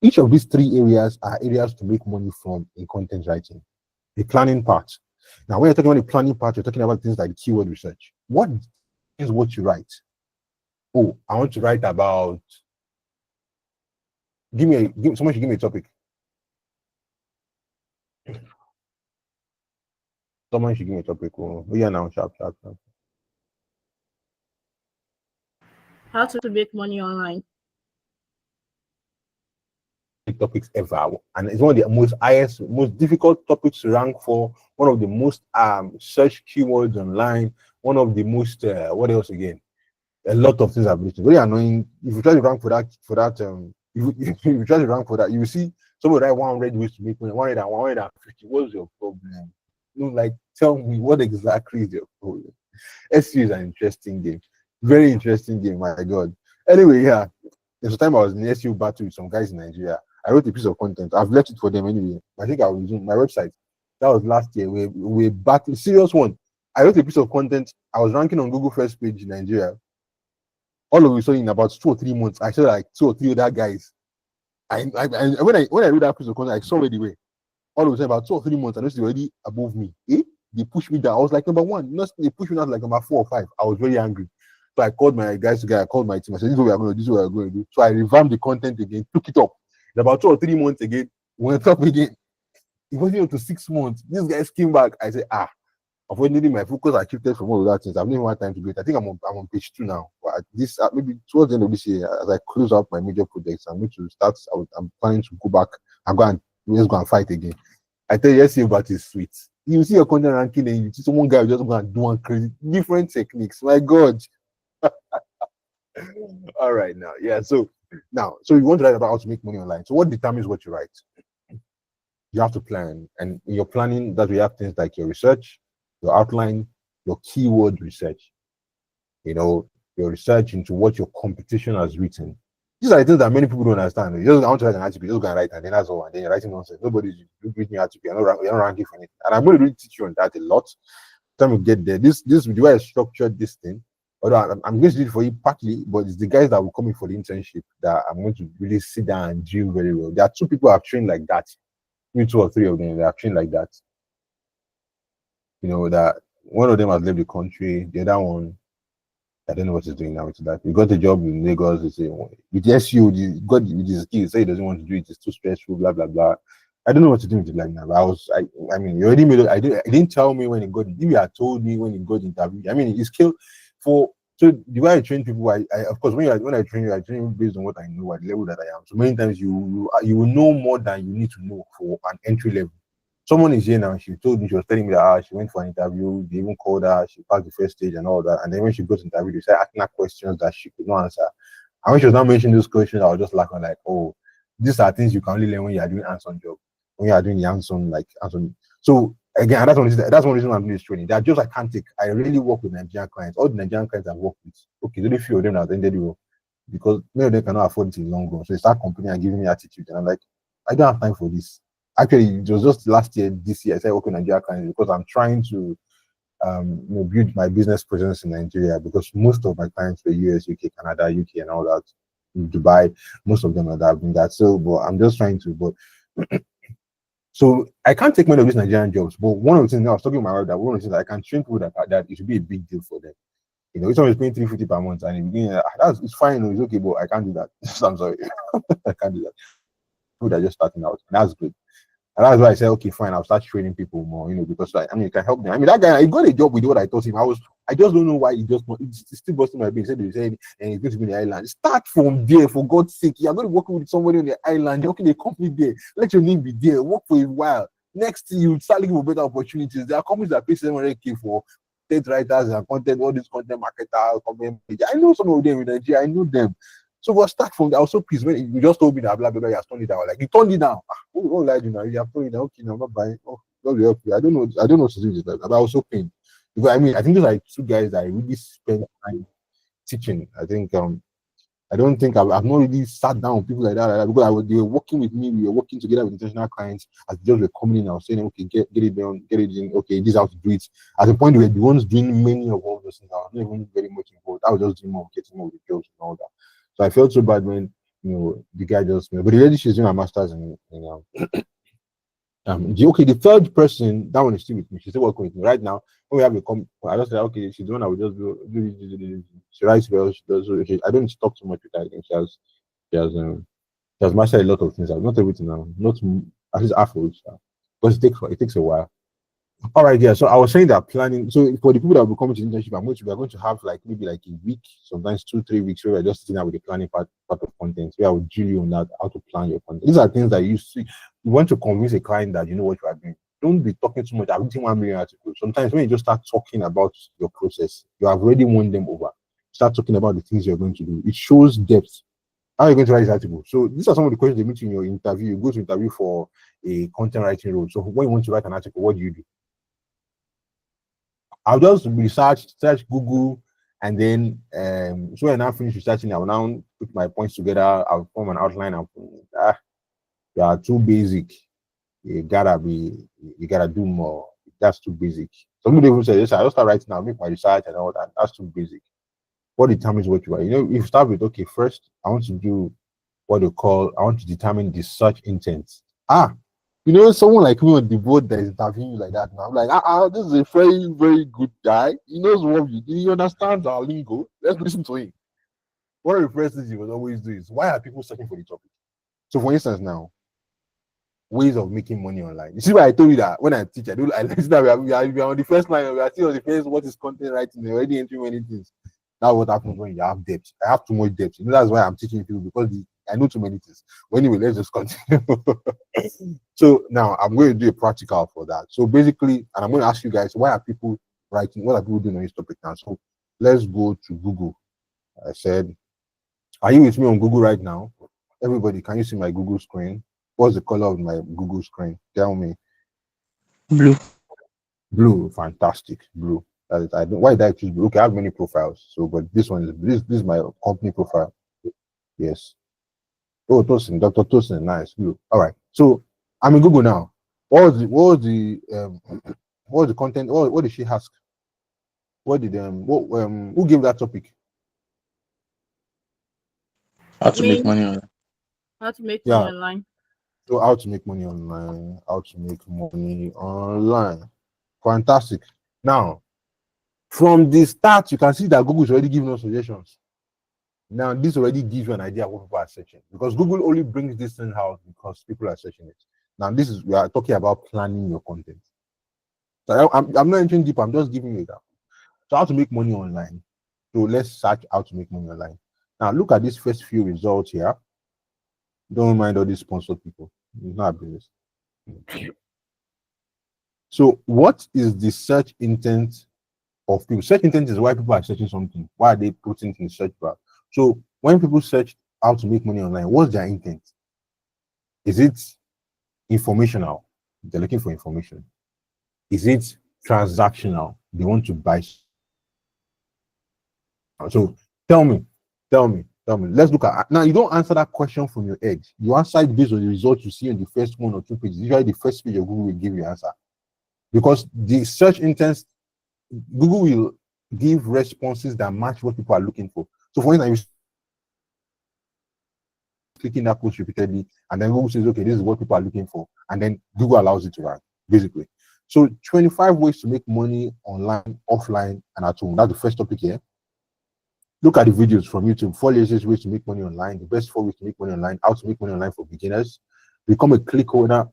Each of these three areas are areas to make money from in content writing. The planning part. Now, when you're talking about the planning part, you're talking about things like keyword research. What is what you write? Oh, I want to write about. Someone should give me a topic. Someone should give me a topic. Oh, yeah, now, sharp. How to make money online. Topics ever, and it's one of the most difficult topics to rank for, one of the most search keywords online, one of the most what else again, a lot of things are written. Very annoying. If you try to rank for that if you try to rank for that, you will see someone write 100 ways to make money, 100 and 150. What's your problem? Like, tell me what exactly is your problem. SEO is an interesting game, very interesting game, my god. Anyway, yeah, there's a time I was in SEO battle with some guys in Nigeria. I wrote a piece of content. I've left it for them anyway. I think I will resume my website. That was last year. We battling, serious one. I wrote a piece of content. I was ranking on Google first page in Nigeria. All of a sudden, in about 2 or 3 months, I saw like 2 or 3 other guys. When I read that piece of content, I saw it anyway. All of a sudden, about 2 or 3 months, and this is already above me. They pushed me down. I was like number 1. They pushed me down like number 4 or 5. I was very angry. So I called my guys together. I called my team. I said, this is what we are going to do. This is what we are going to do. So I revamped the content again, took it up. About 2 or 3 months again, went up again. It wasn't up to 6 months. These guys came back. I said, unfortunately, my focus I shifted from all of that things. I've never had time to do it. I think I'm on page 2 now. But this maybe towards the end of this year, as I close out my major projects, I'm going to start. I'm planning to go back and let's go and fight again. I tell you, SEO but it's sweet. You see your content ranking, and you see someone guy just go and do one crazy different techniques. My God. All right, now, yeah. So you want to write about how to make money online. So what determines what you write? You have to plan, and in your planning, that we have things like your research, your outline, your keyword research. Your research into what your competition has written. These are the things that many people don't understand. You just want to write an article, you're just going to write, and then that's all, and then you're writing nonsense. Nobody's reading your article. You're not ranking for anything. And I'm going to really teach you on that a lot. Time we get there. This the way I structured this thing. Although I'm going to do it for you partly, but it's the guys that will come in for the internship that I'm going to really sit down and drill very well. There are 2 people I've trained like that. Maybe 2 or 3 of them they have trained like that. That one of them has left the country. The other one, I don't know what he's doing now with that. He got a job in Lagos. They say with SEO, he got with his skills. Say he doesn't want to do it. It's too stressful. Blah blah blah. I don't know what to do with it like now. But I mean, you already made it. I didn't tell me when it got. If you had told me when it got interview, I mean, it's killed for. So the way I train people, I of course when I train you, I train you based on what I know at the level that I am. So many times you will know more than you need to know for an entry level. Someone is here now. She told me, she was telling me that she went for an interview. They even called her. She passed the first stage and all that. And then when she got to interview, they started asking her questions that she could not answer. And when she was not mentioning those questions, I was just laughing like, oh, these are things you can only learn when you are doing hands-on job, when you are doing the hands-on like hands-on. So again, that's one reason why I'm doing this training. There are jobs I can't take. I really work with Nigerian clients. All the Nigerian clients I've worked with, okay, only few of them have ended well because many of them cannot afford it in the long run. So they start complaining and giving me attitude, and I'm like, I don't have time for this. Actually, it was just last year, this year, I started working with Nigerian clients because I'm trying to build my business presence in Nigeria because most of my clients were US, UK, Canada, UK, and all that. In Dubai, most of them are that been that. So, but I'm just trying to. But so I can't take many of these Nigerian jobs. But one of the things I was talking about that one of the things that I can train people that it should be a big deal for them. You know, if someone is paying 350 per month and in the beginning, it's fine, it's okay, but I can't do that. I'm sorry, I can't do that. People that are just starting out, and that's good. And that's why I said, okay, fine, I'll start training people more, you know, because like, I mean, it can help them. I mean, that guy, he got a job with what I told him. I just don't know why it's still busting my brain. He said, and he's going to be in the island. Start from there, for God's sake. You're going to work with somebody on the island. You're working a company there. Let your name be there. Work for a while. Next, you start looking for better opportunities. There are companies that pay 700K for content writers and content, all these content marketers, content. I know some of them in Nigeria. I know them. So we'll start from there. I was so pleased when you just told me that blah blah blah, you have turned it down. Like you turned it down. Who lied you now? You have turned it down. Okay, now I'm not buying. Oh, God will help you. I don't know what to do with that. But I was so pained. Because I mean, I think those are two guys that I really spent time teaching. I think I don't think I've not really sat down with people like that, because they were working with me. We were working together with international clients as the jobs were coming in. I was saying, okay, get it done, get it in. Okay, this is how to do it. At the point where the ones doing many of all those things, I was not even very much involved. I was just doing more, getting more with the jobs and all that. So I felt so bad when the guy just, but the lady, she's doing her masters in the third person, that one is still with me. She's still working with me right now. When we have I just said, okay, she's the one I will just do. She writes well. She does. I don't talk too much with her. I think she has mastered a lot of things. Not everything now. Not at least half of it. Because it takes a while. All right, yeah. So I was saying that planning. So for the people that will be coming to the internship, we are going to have like maybe like a week, sometimes 2-3 weeks, where we're just sitting down with the planning part of content. Where I will drill you on that, how to plan your content. These are things that you see. You want to convince a client that you know what you are doing. Don't be talking too much. I've written 1 million articles. Sometimes when you just start talking about your process, you have already won them over. Start talking about the things you're going to do. It shows depth. How are you going to write this article? So these are some of the questions they meet in your interview. You go to interview for a content writing role. So when you want to write an article, what do you do? I'll just search Google, and then so when I finish researching, I'll now put my points together. I'll form an outline. You are too basic. You gotta do more. That's too basic. Some people even say, yes, I'll start writing now, make my research and all that. That's too basic. What determines what you are? You know, if you start with, okay, first I want to determine the search intent. Someone like me on the board that is interviewing you like that now. I'm like, this is a very, very good guy. He knows what we do. He understands our lingo. Let's listen to him. One of the first things he will always do is, why are people searching for the topic? So for instance now, ways of making money online. You see why I told you that when I teach, I listen that we are on the first line, we are still on the first, what is content writing, they're already entering many things. That's what happens when you have depth. I have too much depth. That's why I'm teaching people, because I know too many things. Well, anyway, let's just continue. So now I'm going to do a practical for that. So basically, and I'm going to ask you guys, why are people writing? What are people doing on this topic now? So let's go to Google. I said, are you with me on Google right now? Everybody, can you see my Google screen? What's the color of my Google screen? Tell me. Blue. Blue, fantastic. Blue. Why did I choose blue? Okay, I have many profiles. So, but this one is this is my company profile. Yes. Oh, Tosin, Dr. Tosin, nice, blue. All right. So I'm in Google now. What was the content? What did she ask? Who gave that topic? How to make money online. How to make money online. So how to make money online? How to make money online? Fantastic. Now, from the start, you can see that Google is already giving us suggestions. Now, this already gives you an idea of what people are searching, because Google only brings this thing out because people are searching it. Now, we are talking about planning your content. So I'm not entering deep, I'm just giving you that. So how to make money online. So let's search how to make money online. Now look at these first few results here. Don't mind all these sponsored people. It's not a business. So what is the search intent of people? Search intent is why people are searching something. Why are they putting it in the search bar? So when people search how to make money online, what's their intent? Is it informational? They're looking for information. Is it transactional? They want to buy. So tell me. Let's look at now. You don't answer that question from your head. You answer it based on the results you see on the first 1 or 2 pages. Usually, the first page of Google will give you answer because the search intent, Google will give responses that match what people are looking for. So, for instance, you clicking that post repeatedly, and then Google says, "Okay, this is what people are looking for," and then Google allows it to rank, basically. So, 25 ways to make money online, offline, and at home. That's the first topic here. Look at the videos from YouTube. 4 easiest ways to make money online. The best 4 ways to make money online. How to make money online for beginners. Become a click worker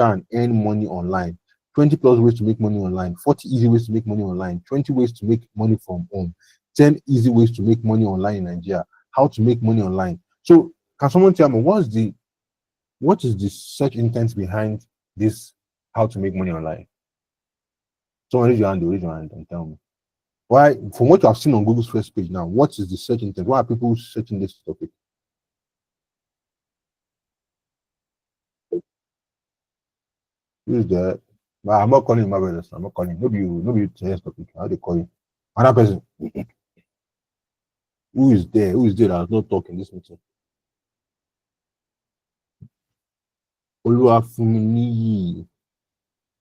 and earn money online. 20 plus ways to make money online. 40 easy ways to make money online. 20 ways to make money from home. 10 easy ways to make money online in Nigeria. How to make money online. So can someone tell me what is the search intent behind this? How to make money online? Someone raise your hand and tell me. Why, from what you have seen on Google's first page now, what is the search intent? Why are people searching this topic? Who is there? Well, I'm not calling my brothers. I'm not calling. Nobody today's topic. How they call you? Another person. Who is there? Who is there that has not talked in this meeting? Oluwafuminiyi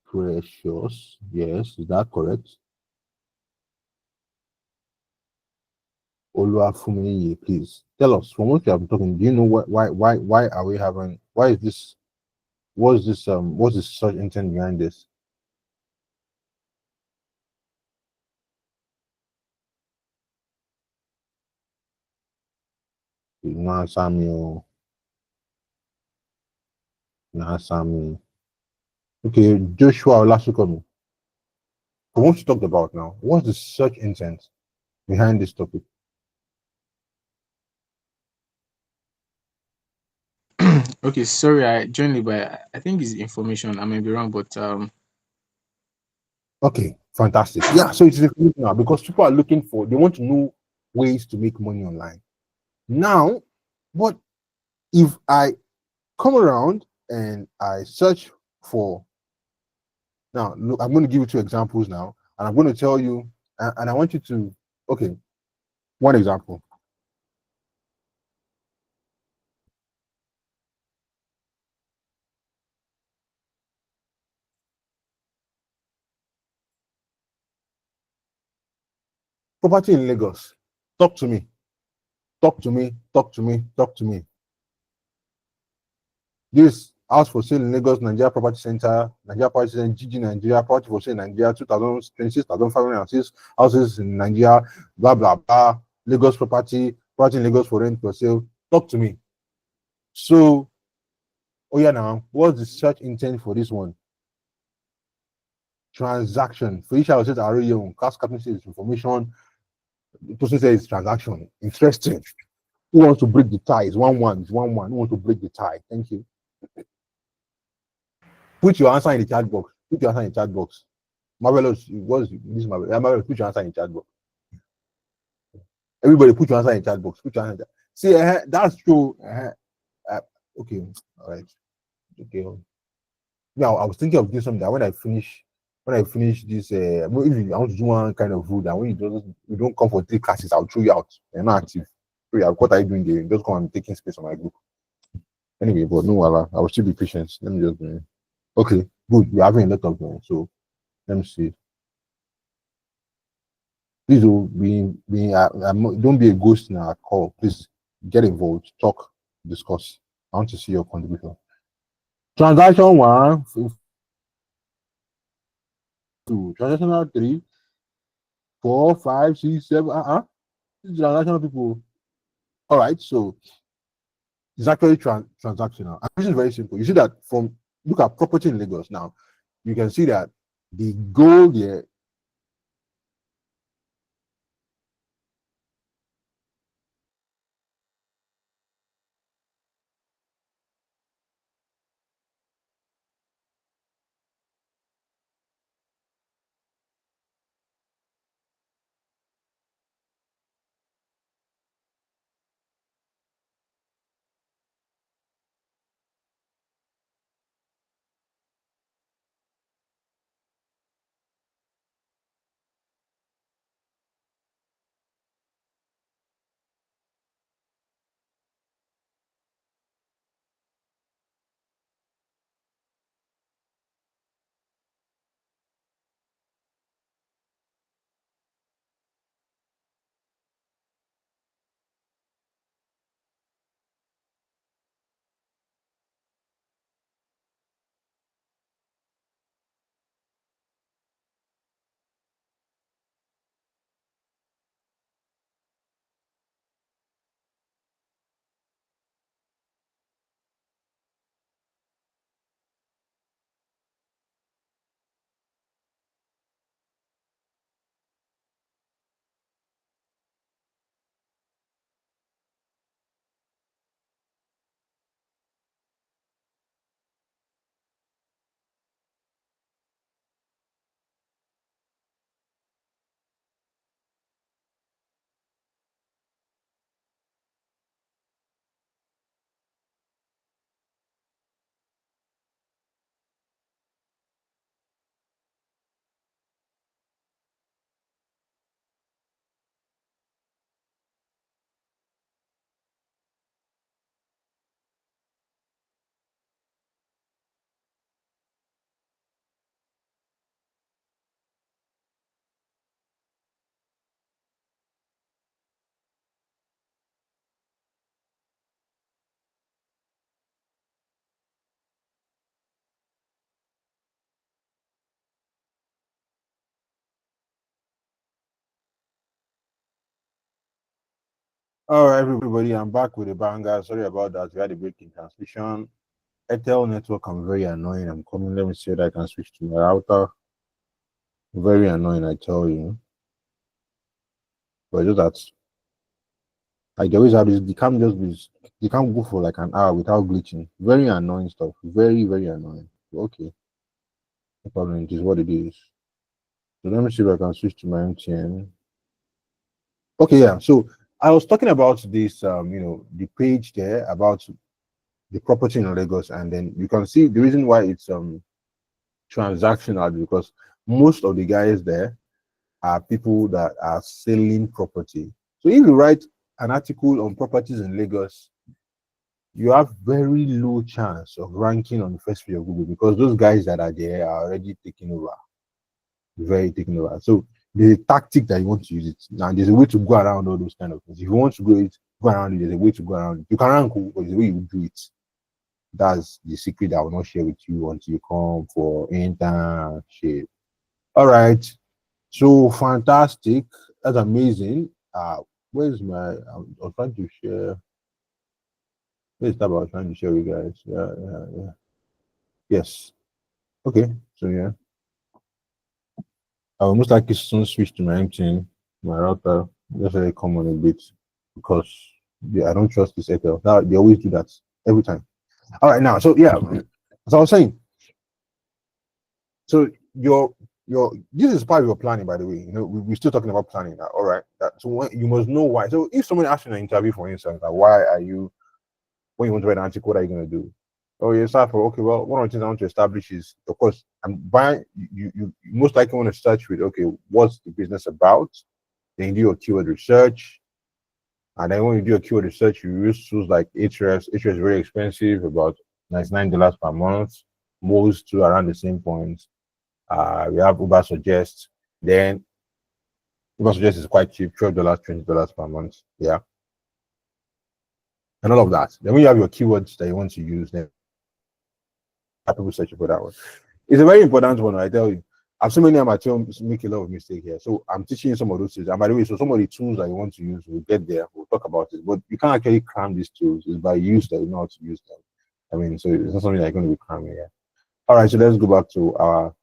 Precious. Yes, is that correct? Olua, please tell us from what you have been talking. Do you know why are we having? Why is this? What's the search intent behind this? Nah, Samuel. Nah, Samuel. Okay, Joshua Olasukomi. From what you talked about now, what's the search intent behind this topic? Okay, sorry, I joined it, but I think it's information. I may be wrong, but Okay, fantastic. Yeah, so it's information now because people are looking for, they want to know ways to make money online. Now, what if I come around and I search for, now look, I'm going to give you 2 examples now, and I'm going to tell you, and I want you to, okay, one example. Property in Lagos. Talk to me. This house for sale in Lagos, Nigeria Property Center, GG Nigeria, property for sale in Nigeria, 26,506 houses in Nigeria, blah, blah, blah. Lagos property in Lagos for rent for sale. Talk to me. So, oh yeah, now, what's the search intent for this one? Transaction. For each house, already on cash capacity is information. The person says it's transaction. Interesting. Who wants to break the tie? It's 1-1. It's 1-1. Who wants to break the tie? Thank you. Put your answer in the chat box. Marvelous. What's this marvelous? Marvelous. Put your answer in the chat box. Everybody, put your answer in the chat box. See, that's true. Okay. All right. Okay. Now, I was thinking of doing something that when I finish this, if I want to do one kind of food, and when you don't come for 3 classes, I'll throw you out. You're not active. What are you doing there? Just come and taking space on my group. Anyway, but no, I will still be patient. Let me just do it. Okay, good. We're having a lot of them. So let me see. Please don't be a ghost in our call. Please get involved, talk, discuss. I want to see your contribution. Transaction 1, 2, transactional 3, 4, 5, 6, 7. This is transactional people. All right, so it's actually transactional. And this is very simple. You see that from look at property in Lagos now, you can see that the goal there. All right, everybody, I'm back with a banger. Sorry about that. We had a break in transmission. Airtel network, I'm very annoying. I'm coming. Let me see if I can switch to my router. Very annoying, I tell you. But just that like they always have this, they can't go for like an hour without glitching. Very annoying stuff. Very, very annoying. Okay. No problem. It is what it is. So let me see if I can switch to my MTN. Okay, yeah. So I was talking about this the page there about the property in Lagos, and then you can see the reason why it's transactional because most of the guys there are people that are selling property. So if you write an article on properties in Lagos, you have very low chance of ranking on the first page of Google because those guys that are there are already taking over, very taking over. So there's a tactic that you want to use it. Now there's a way to go around all those kind of things. If you want to go around it, there's a way to go around it. You can rank, but there's a way you do it. That's the secret I will not share with you until you come for internship. All right. So fantastic. That's amazing. Where's my I was trying to share. Where's that I was trying to share with you guys? Yeah. Yes. Okay. So yeah. I will most likely soon switch to my MTN, my router. Just let it come on a bit because I don't trust this Airtel. Now they always do that every time. All right, now, so yeah, as I was saying, so your this is part of your planning, by the way. You know, we're still talking about planning now. All right, so you must know why. So if someone asks you in an interview, for instance, like, why are you when you want to write an article, what are you going to do? Oh, yes, sir. For okay, well, one of the things I want to establish is, of course, I'm buying. You most likely want to start with, okay, what's the business about? Then you do your keyword research. And then when you do a keyword research, you use tools like Ahrefs. Ahrefs is very expensive, about $99 per month. Most two around the same point. We have Uber Suggest. Then Uber Suggest is quite cheap, $12, $20 per month. Yeah. And all of that. Then when you have your keywords that you want to use, then people search for that one. It's a very important one, I tell you. I've seen many amateurs make a lot of mistakes here. So I'm teaching you some of those things. And by the way, so some of the tools that you want to use, we'll get there. We'll talk about it. But you can't actually cram these tools. It's by use that you know how to use them. I mean, so it's not something that you're going to be cramming here. All right, so let's go back to our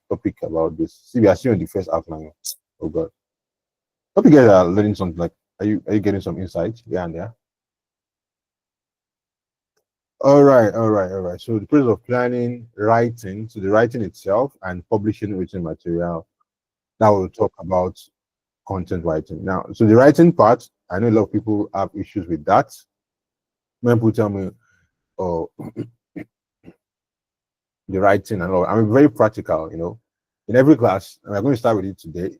topic about this. See, we are still on the first outline. Oh God, hope you guys are learning something. Like, are you getting some insights? Yeah, and yeah. All right, all right, all right. So the process of planning, writing, so the writing itself and publishing written material. Now we'll talk about content writing. Now, so the writing part, I know a lot of people have issues with that. When people tell me, oh, the writing and all, I'm very practical, you know. In every class, and I'm going to start with it today.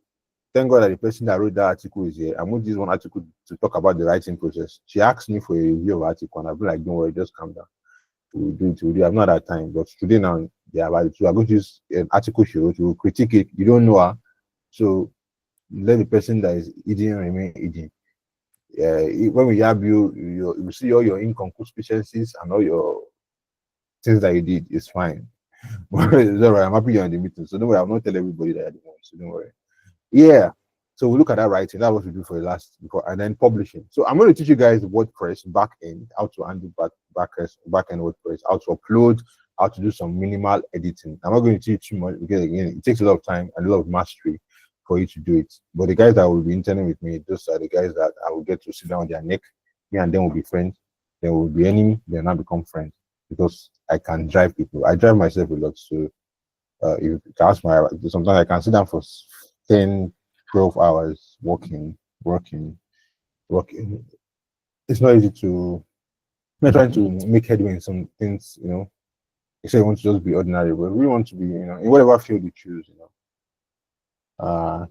Thank God that the person that wrote that article is here. I'm going to use one article to talk about the writing process. She asked me for a review of article, and I've been like, don't worry, just calm down. We'll do it. We'll do it. I've not had time, but today now, yeah, about it. So I'm going to use an article she wrote. We'll critique it. You don't know her, so let the person that is eating remain eating. When we have you see all your inconsistencies and all your things that you did. It's fine. It's all right. I'm happy you're in the meeting, so don't worry. I'll not tell everybody that I didn't want. So don't worry. Yeah. So we look at that writing. That's what we do for the last before, and then publishing. So I'm going to teach you guys WordPress back end, how to handle back end WordPress, how to upload, how to do some minimal editing. I'm not going to teach you too much because again, it takes a lot of time and a lot of mastery for you to do it. But the guys that will be interning with me, those are the guys that I will get to sit down on their neck. Me and them will be friends. Then we'll be enemy. They'll now become friends because I can drive people. I drive myself a lot. So if you can ask my, sometimes I can sit down for 10, 12 hours working. It's not easy to, I'm trying to make headway in some things, you know. You say you want to just be ordinary, but we want to be, you know, in whatever field you choose, you know,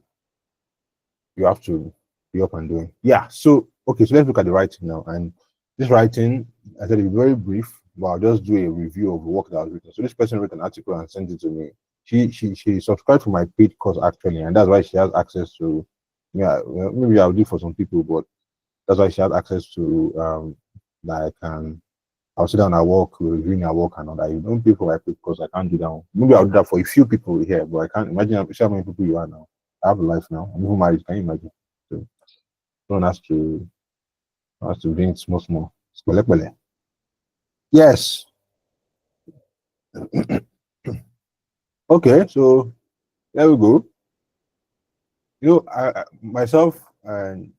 you have to be up and doing. Yeah. So, okay, so let's look at the writing now. And this writing, I said it's very brief, but I'll just do a review of the work that I was written. So this person wrote an article and sent it to me. She subscribed to my paid course actually, and that's why she has access to, yeah, well, maybe I'll do for some people, but that's why she has access to that I'll sit down at work, reviewing her work and all that. You don't pay for my paid course, I can't do that. Maybe I'll do that for a few people here, but I can't imagine how many people you are now. I have a life now. I'm even married, can you imagine? So someone has to bring it small. Spele. Yes. Okay, so there we go. You know, I myself and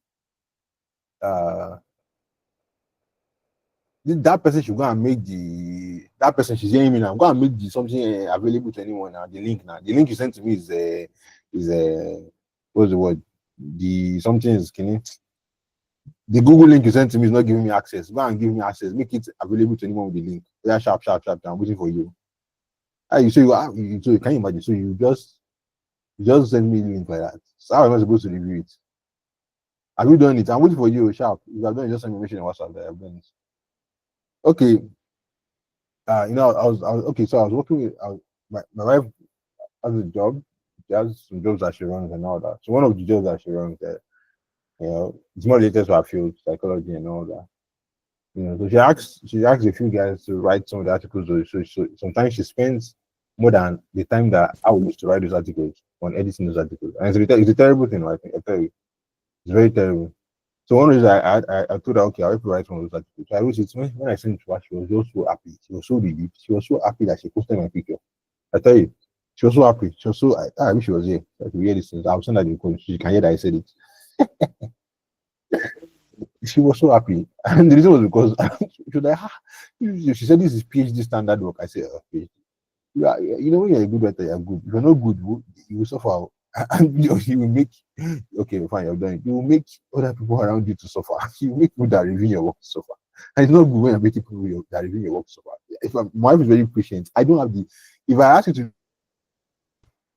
that person should go and make that person she's hearing me now. Go and make something available to anyone now. The link you sent to me is what's the word? The something is the Google link you sent to me is not giving me access. Go and give me access. Make it available to anyone with the link. Yeah, sharp. I'm waiting for you. So can you imagine? So you just send me a link like that. So how am I supposed to review it? Have you done it? I'm waiting for you, sharp. If you have done it, just send me a message on WhatsApp that I've done it. Okay. You know, I was okay. So I was working with my wife has a job. She has some jobs that she runs and all that. So one of the jobs that she runs, you know, it's more related to our field, psychology and all that. You know, so she asked a few guys to write some of the articles. So sometimes she spends more than the time that I would use to write those articles on editing those articles. And it's a terrible thing, I think. I tell you, it's very terrible. So one reason I told her, okay, I'll help you write one of those articles. So I wrote it when I sent it to her, she was just so happy. She was so relieved. She was so happy that she posted my picture. I tell you, she was so happy. She was so I wish she was here. So I could hear this thing. I'll send her the code. She can hear that I said it. She was so happy. And the reason was because she was like, she said this is PhD standard work. I said, PhD. You know, when you're a good writer, you're good. If you're not good, you will suffer. And you will make, okay, fine, you've done it. You will make other people around you to suffer. You will make people that review your work to suffer. And it's not good when you're making people that review your work to suffer. If my wife is very patient, I don't have if I ask you to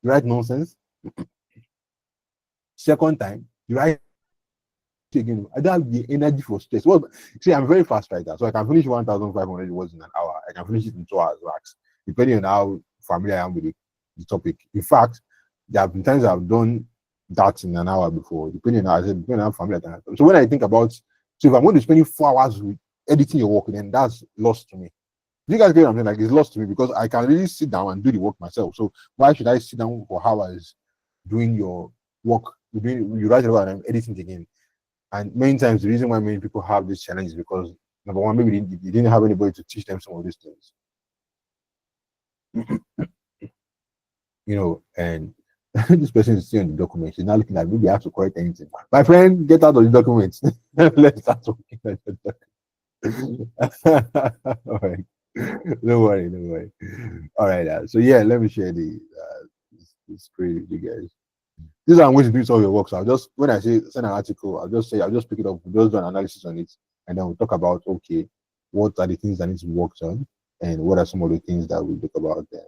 write nonsense, second time, you write again. I don't have the energy for stress. Well, see, I'm a very fast writer, so I can finish 1,500 words in an hour. I can finish it in 2 hours max, depending on how familiar I am with the topic. In fact, there have been times I've done that in an hour before, depending on how familiar I am. So when I think about, so if I'm going to spend 4 hours with editing your work, then that's lost to me. You guys get what I'm saying? Like, it's lost to me because I can really sit down and do the work myself. So why should I sit down for hours doing your work? You write it about and I'm editing it again. And many times the reason why many people have this challenge is because number one, maybe they didn't have anybody to teach them some of these things. And this person is seeing the document. She's not looking at maybe I have to correct anything. My friend, get out of the documents. Let's start talking. All right. Don't worry. All right. So yeah, let me share the screen with you guys. This is how I'm going to do some of your work. So I'll just, when I say send an article, I'll just pick it up, we'll just do an analysis on it, and then we'll talk about, okay, what are the things that need to be worked on, and what are some of the things that we talk about there.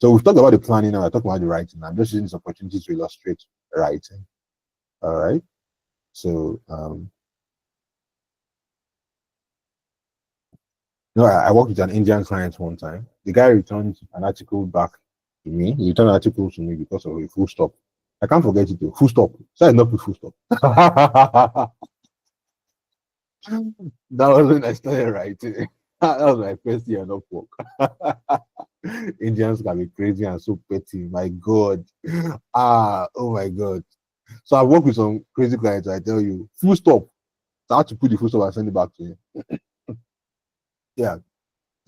So we've talked about the planning, and I talked about the writing. I'm just using this opportunity to illustrate writing. All right. So I worked with an Indian client one time. The guy returned an article back to me. He returned an article to me because of a full stop. I can't forget it though. Full stop. So I not put full stop. That was when I started writing. That was my first year of work. Indians can be crazy and so petty. My God. Oh my God. So I work with some crazy clients. I tell you, full stop. So I had to put the full stop and send it back to him. Yeah.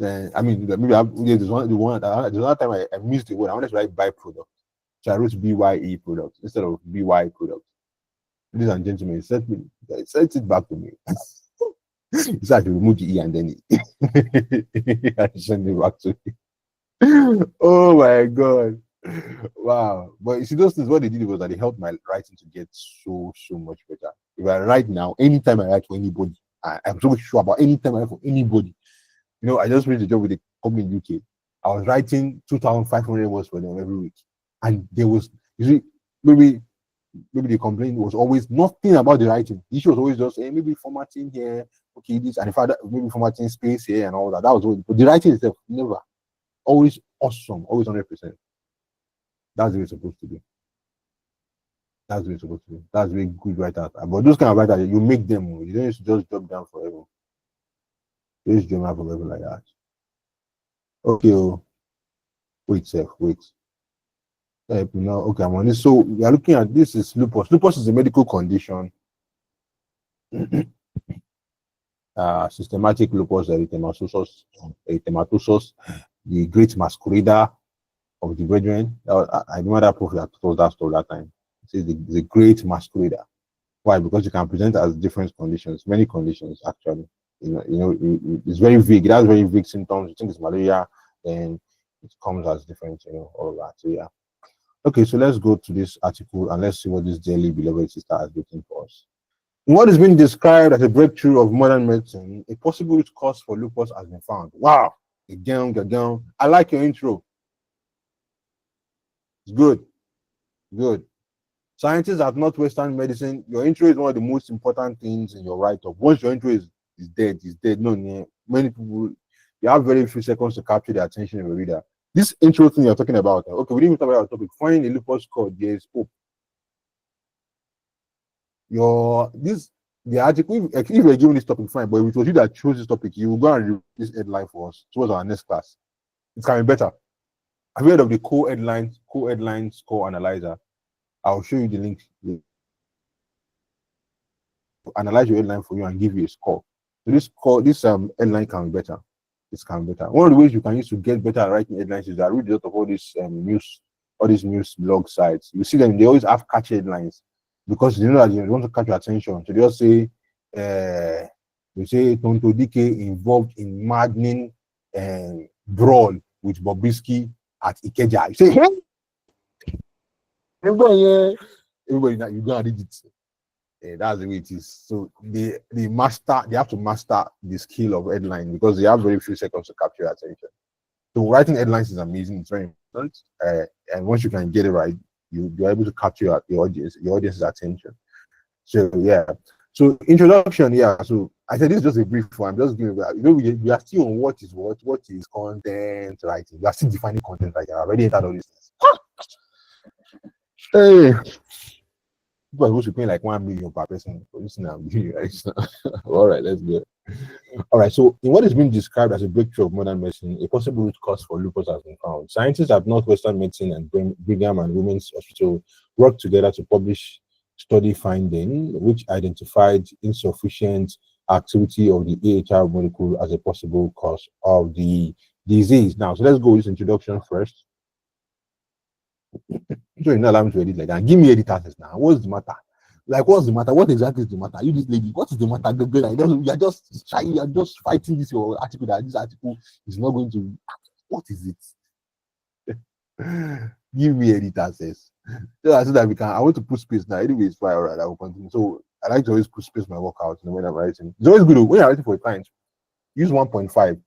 Then I mean, maybe there's one time I missed the word. I wanted to write byproduct. So I wrote BYE product instead of BY product. Ladies and gentlemen, sent it back to me. He said I should remove the E and then I sent it back to me. Oh my God. Wow. But you see, those things, what they did was that they helped my writing to get so much better. If I write now, anytime I write for anybody, I'm so sure about anytime I write for anybody. I just finished a job with a company in UK. I was writing 2,500 words for them every week. And there was, maybe the complaint was always nothing about the writing. The issue was always just, hey, maybe formatting here, okay, this, and if I maybe formatting space here and all that. That was all. But the writing itself, never. Always awesome, always 100%. That's the way it's supposed to be. That's the way it's supposed to be. That's the way good writers are. But those kind of writers, you make them. You don't just drop down forever. You just jump out forever like that. Okay. Wait. Now, okay, I'm on this. So we are looking at this is lupus. Lupus is a medical condition. Systematic lupus erythematosus, the great masquerader of the brethren. I remember that prophet that told that story that time. It says the great masquerader. Why? Because you can present as different conditions, many conditions actually. It's very vague. It has very vague symptoms. You think it's malaria, then it comes as different, all of that. So yeah. Okay, so let's go to this article and let's see what this dearly beloved sister has written for us. In what is being described as a breakthrough of modern medicine, a possible root cause for lupus has been found. Wow! Again. I like your intro. It's good. Scientists at Northwestern Medicine, your intro is one of the most important things in your write-up. Once your intro is dead, No, many people, you have very few seconds to capture the attention of a reader. This intro thing you're talking about, okay, we didn't even talk about our topic. Finding a lupus code, there is hope. The article, if you're given this topic, fine, but if it was you that chose this topic, you will go and read this headline for us towards our next class. It's coming better. Have you heard of the co-headline score analyzer? I'll show you the link. Analyze your headline for you and give you a score. So this headline can be better. One of the ways you can use to get better at writing headlines is that I read a lot of all these news blog sites. You see them; they always have catchy headlines because they know that they want to catch your attention. So they just say, Tonto Dike involved in maddening brawl with Bobrisky at Ikeja. You say, hey, everybody now you go and read it. That's the way it is. So they have to master the skill of headline because they have very few seconds to capture your attention. So writing headlines is amazing. It's very important. And once you can get it right, you're able to capture your audience's attention. So yeah. So introduction, yeah. So I said this is just a brief one. I'm just giving we are still on what is content writing. We are still defining content writing. I already entered all these things. Hey. People are supposed to pay like 1 million per person for this now. All right, let's go. All right, so in what is being described as a breakthrough of modern medicine, a possible root cause for lupus has been found. Scientists at Northwestern Medicine and Brigham and Women's Hospital worked together to publish study finding, which identified insufficient activity of the AHR molecule as a possible cause of the disease. Now, so let's go with this introduction first. So you're not allowed me to edit like that. Give me edit access now. What's the matter? Like, what's the matter? What exactly is the matter? You this lady, what is the matter? Like, you're just shy, you're just fighting this your article that this article is not going to. What is it? Give me edit access. So that we can. I want to put space now. Anyway, it's fine. All right, I will continue. So I like to always put space in my workout, when I'm writing. It's always good when you're writing for a client. Use 1.5.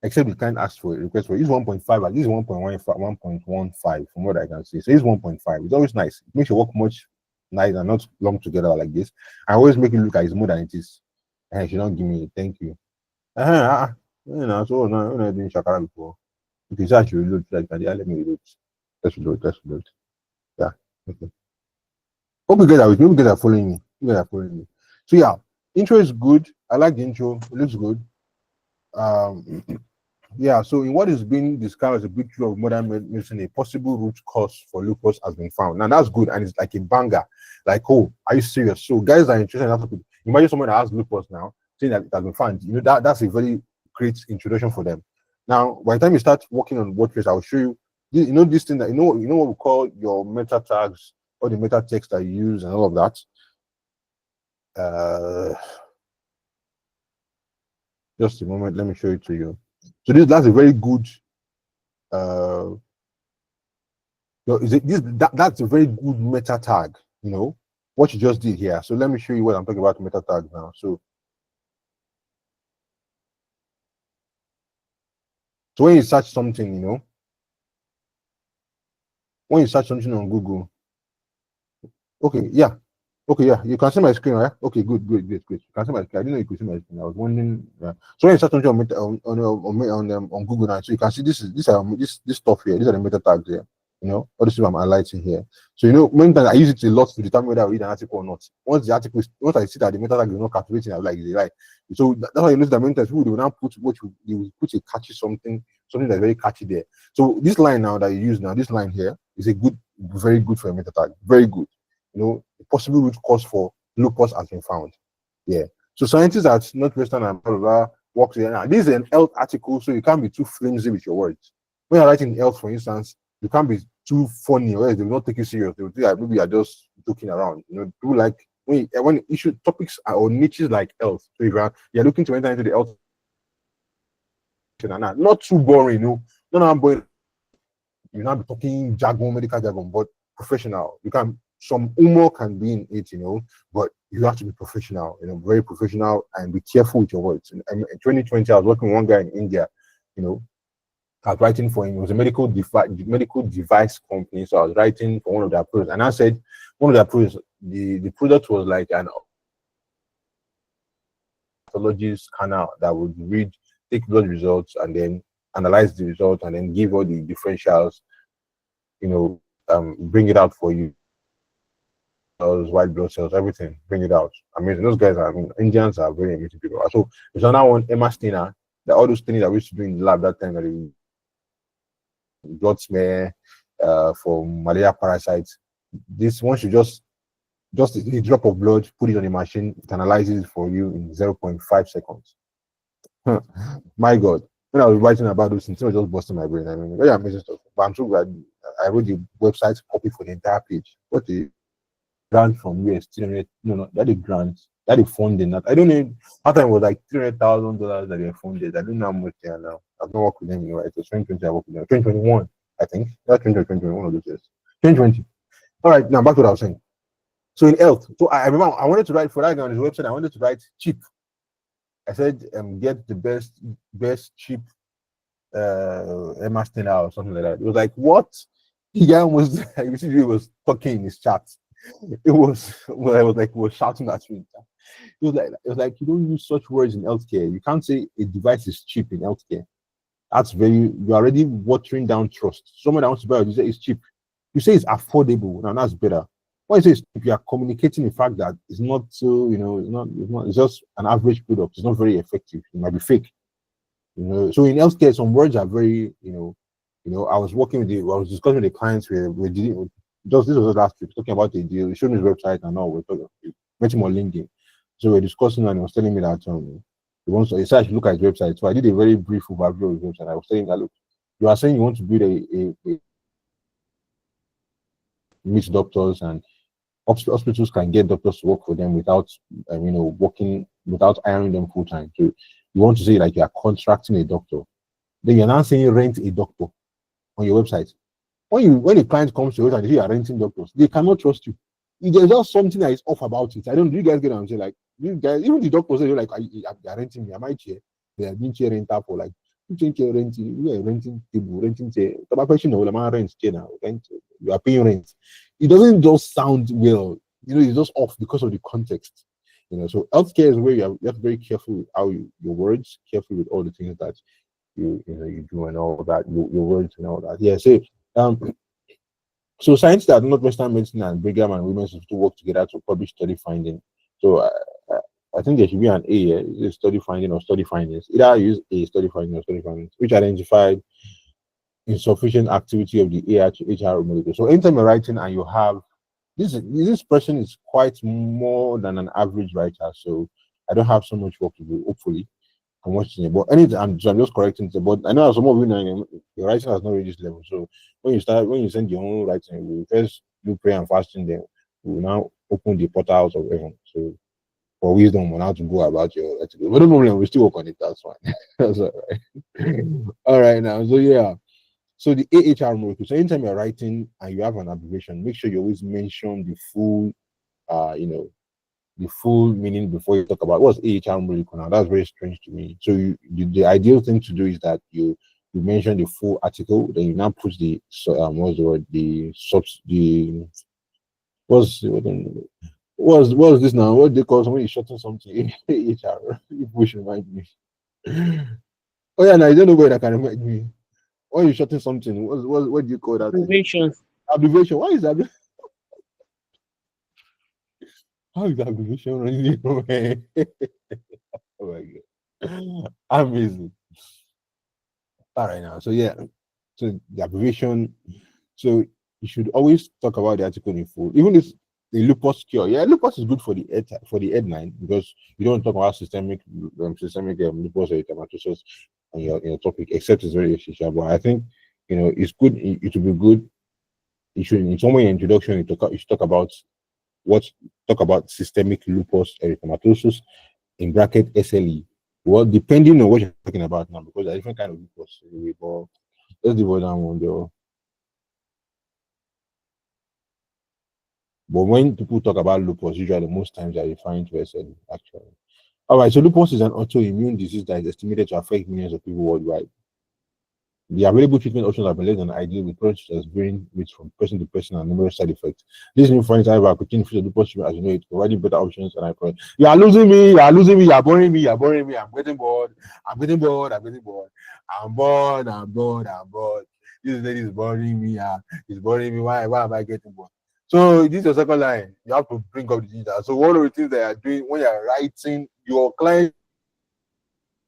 Except you can't ask for a request for it. Use 1.5, at least 1.15 from what I can see. So use 1.5. It's always nice. It makes your work much nicer and not lump together like this. I always make it look like it's more than it is. And she don't give me thank you. You know, so no, I didn't shakara before. Okay, so I should reload like that. Yeah, let me reload. Let's reload. Yeah. Okay. Hope you guys are with me. You guys are following me. You guys are following me. So yeah, intro is good. I like the intro. It looks good. Yeah, so in what is being described as a breakthrough of modern medicine, a possible root cause for lupus has been found. Now that's good, and it's like a banger. Like, oh, are you serious? So guys are interested in that topic. Imagine someone that has lupus now, saying that it has been found. You know, that's a very great introduction for them. Now, by the time you start working on WordPress, I'll show you. You know this thing that you know what we call your meta tags or the meta text that you use and all of that. Just a moment, let me show it to you. So that's a very good that's a very good meta tag, you know, what you just did here. So let me show you what I'm talking about meta tags now. So when you search something, you know, when you search something on Google, okay, yeah, you can see my screen, right? Okay, good. You can see my screen. I didn't know you could see my screen. I was wondering. So when you search something on Google now, so you can see this stuff here. These are the meta tags here. You know, all this is I'm highlighting here. So you know, many times I use it a lot to determine whether I read an article or not. Once I see that the meta tag is not captivating, I'm like, is it right? So that's why you notice that many times people will now put they will put a catchy something that's very catchy there. So this line now that you use now, this line here is very good for a meta tag. Very good. You know, a possible root cause for lupus has been found. Yeah. So scientists at Northwestern and blah, blah, blah work here. Now, this is an health article, so you can't be too flimsy with your words. When you're writing health, for instance, you can't be too funny, or else they will not take you serious. They will think that maybe you're just joking around. You know, do like when issue topics or niches like health. So if you're looking to enter into the health, not too boring, you know, not boring. You're not be talking jargon, medical jargon, but professional. You can. Some humor can be in it, you know, but you have to be professional, you know, very professional, and be careful with your words. And in 2020, I was working with one guy in India, you know, I was writing for him. It was a medical device company, so I was writing for one of their products, and I said one of their products, the product was like an pathology scanner that would take blood results and then analyze the results and then give all the differentials, you know, bring it out for you. White blood cells, everything, bring it out. Amazing. Those guys Indians are very amazing people. So there's another one, Emma Steiner, that all those things that we used to do in the lab that time, that blood smear for malaria parasites. This one should just a drop of blood, put it on a machine, it analyzes it for you in 0.5 seconds. My God. When I was writing about those things, it was just busting my brain. I mean, very amazing stuff. But I'm so glad I wrote the website copy for the entire page. What the grant from US, that a grant, that a funding. That I don't know. That time was like $300,000 that they funded. I don't know how much they are now. I've not worked with them anyway. It was 2020. I worked with them. 2021, I think. That's 2021 of those years. 2020. All right, now back to what I was saying. So in health, so I remember I wanted to write for that guy on his website. I wanted to write cheap. I said, get the best cheap Emma Steiner or something like that. It was like, what? The guy almost you see, he was talking in his chat. It was shouting at me. It was like you don't use such words in healthcare. You can't say a device is cheap in healthcare. That's you're already watering down trust. Someone that wants to buy it, you say it's cheap. You say it's affordable. Now that's better. When you say it's cheap, you are communicating the fact that it's not so, it's just an average product. It's not very effective. It might be fake. So in healthcare, some words are very, I was discussing with the clients where we did this was last week, talking about a deal. He showed me his website and all. We met him on LinkedIn. So we're discussing and he was telling me that He said I should look at his website. So I did a very brief overview of his website. I was saying that, look, you are saying you want to build a meet doctors, and hospitals can get doctors to work for them without, working without hiring them full time. So you want to say like you are contracting a doctor. Then you're now saying rent a doctor on your website. When a client comes to you and you are renting doctors, they cannot trust you. There's just something that is off about it. I don't. Do you guys get what I'm saying? Like, you guys, even the doctors say, like, are renting me. Am I chair? They are being chair renter for like, chair renting. You are renting table, renting chair. The question now, am I rent chair now? You are paying rent. It doesn't just sound well. It's just off because of the context. So healthcare is where you have to be very careful with how your words, careful with all the things that you do and all that, your words and all that. Yeah. So scientists at Northwestern Medicine and Brigham and Women's Hospital work together to publish study findings. So I think there should be an A, is it study finding or study findings? Either I use a study finding or study findings, which identified insufficient activity of the HR molecule. So anytime you're writing and you have this person is quite more than an average writer, so I don't have so much work to do, hopefully. I'm watching it, but I'm just correcting it. But I know some of you know your writing has not reached this level. So when you send your own writing, we first do prayer and fasting. Then we will now open the portals of heaven. So for wisdom on how to go about your writing. But no problem, we still work on it. That's fine. That's all right. All right now. So yeah. So the AHR molecule. So anytime you're writing and you have an abbreviation, make sure you always mention the full, the full meaning before you talk about what's AHR molecule. Now that's very strange to me. So the ideal thing to do is that you mention the full article, then you now put the what's the word, what's this now? What they call when you shorten something? AHR. You should remind me. Oh yeah, now I don't know where that can remind me. When you shorten something, what do you call that? Abbreviation. Abbreviation. Why is that? How is that abbreviation running? Oh my god. Amazing. All right now. So yeah. So the abbreviation. So you should always talk about the article in full. Even if the lupus cure. Yeah, lupus is good for the headline because you don't talk about systemic lupus or erythematosus on your topic, except it's very essential. But I think it's good. It will be good. You should, in some way, in introduction, you should talk about systemic lupus erythematosus in bracket SLE. Well, depending on what you're talking about now, because there are different kind of lupus. But let's devote that one though. But when people talk about lupus, usually most times they're referring to SLE, actually. All right, so lupus is an autoimmune disease that is estimated to affect millions of people worldwide. The available treatment options have been less than ideal, with products as varying from person to person and numerous side effects. This new findings, however, continue to lupus treatment as you know it, providing better options. And I pray. You are losing me, you are boring me, I'm getting bored, I'm bored. This lady is boring me, it's boring me. Why am I getting bored? So this is your second line. You have to bring up the data. So one of the things that you are doing when you are writing, your client,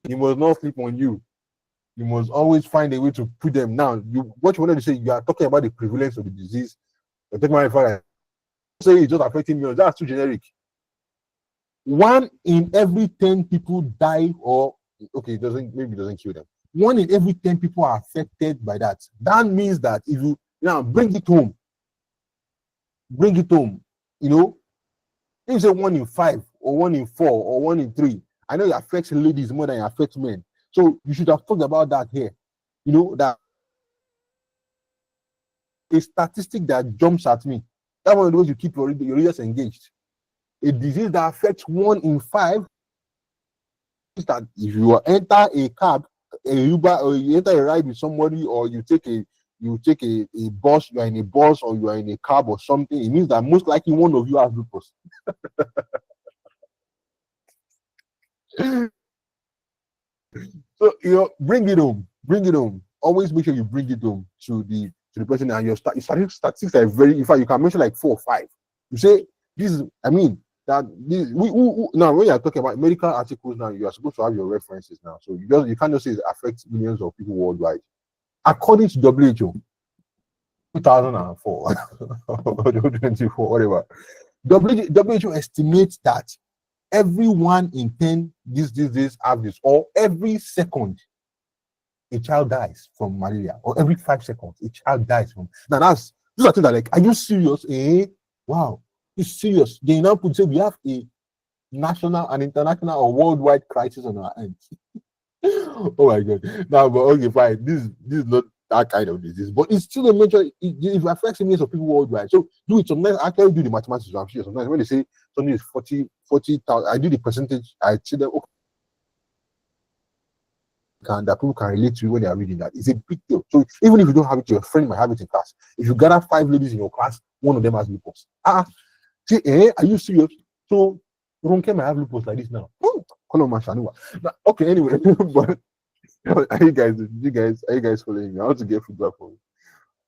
he must not sleep on you. You must always find a way to put them. Now, what you wanted to say, you are talking about the prevalence of the disease. You're talking about the fact that say it's just affecting millions. That's too generic. 1 in every 10 people die, or okay, it doesn't kill them. 1 in every 10 people are affected by that. That means that if you now bring it home, if you say 1 in 5 or 1 in 4 or 1 in 3, I know it affects ladies more than it affects men. So you should have talked about that here. That a statistic that jumps at me. That's one of the ways you keep your readers engaged. A disease that affects 1 in 5 is that if you enter a cab, a Uber, or you enter a ride with somebody, or you take a bus, you are in a bus or you are in a cab or something, it means that most likely one of you has lupus. So bring it home. Always make sure you bring it home to the person, and your statistics are very. In fact, you can mention like 4 or 5. You say this is. I mean that this. Now when you are talking about medical articles, now you are supposed to have your references now. So you can't just say it affects millions of people worldwide. According to WHO, 2004 or 2024, whatever, WHO estimates that everyone in 10 this have this, or every second a child dies from malaria, or every 5 seconds a child dies from. Now that's those are things that like, are you serious? Wow, it's serious. They now put say we have a national and international or worldwide crisis on our hands. Oh my god. Now, but okay, fine. This is not that kind of disease, but it's still a major. It affects millions of people worldwide. So do it. Sometimes I actually do the mathematics. I'm sure sometimes when they say something is 40,000, I do the percentage. I see them. Okay, that people can relate to when they are reading that. It's a big deal. So even if you don't have it, your friend might have it in class. If you gather 5 ladies in your class, one of them has lupus. See, are you serious? So Ronke might have lupus like this now. Okay, anyway, but are you guys following me? I want to get feedback from you.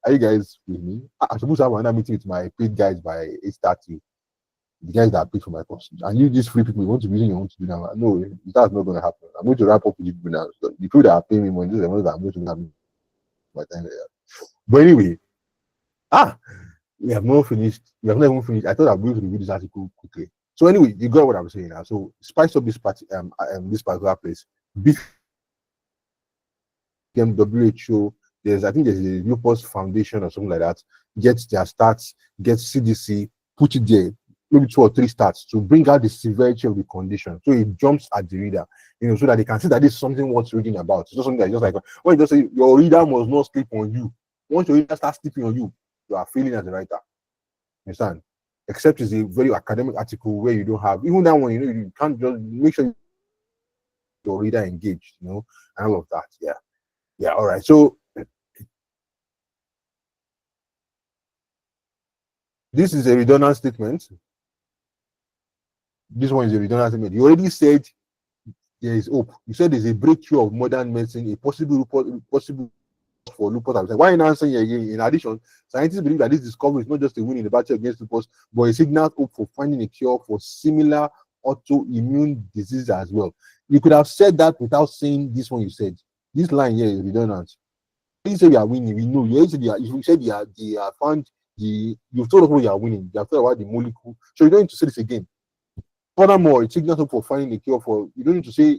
Are you guys with me? I'm supposed to have another meeting with my paid guys by 8:30. The guys that paid for my course. And you, these free people, you want to be using your own to do now. No, that's not going to happen. I'm going to wrap up with you people now. So the people that are paying me money, these are the ones that I'm going to have by the time. But anyway, we have not finished. We have not even finished. I thought I'd be able to read this article quickly. So anyway, you got what I'm saying now. So spice up this party, this particular place. WHO, I think there's a lupus foundation or something like that. Get their stats, get CDC, put it there, maybe 2 or 3 stats to bring out the severity of the condition. So it jumps at the reader, so that they can see that this is something worth reading about. It's not something that's just like when you just say your reader must not sleep on you. Once your reader starts sleeping on you, you are failing as a writer. Understand? Except it's a very academic article where you don't have even that one, you can't just make sure your reader engaged, and all of that. Yeah, all right. So this is a redundant statement. This one is a redundant statement. You already said there is hope. You said there's a breakthrough of modern medicine, a possible for lupus. Why not saying again? In addition, scientists believe that this discovery is not just a win in the battle against lupus, but a signal hope for finding a cure for similar autoimmune diseases as well. You could have said that without saying this one you said. This line here is redundant. You say we are winning, we know. You said they are found you've told us what you are winning. You have told about the molecule. So you don't need to say this again. Furthermore, it signals hope for finding a cure for. You don't need to say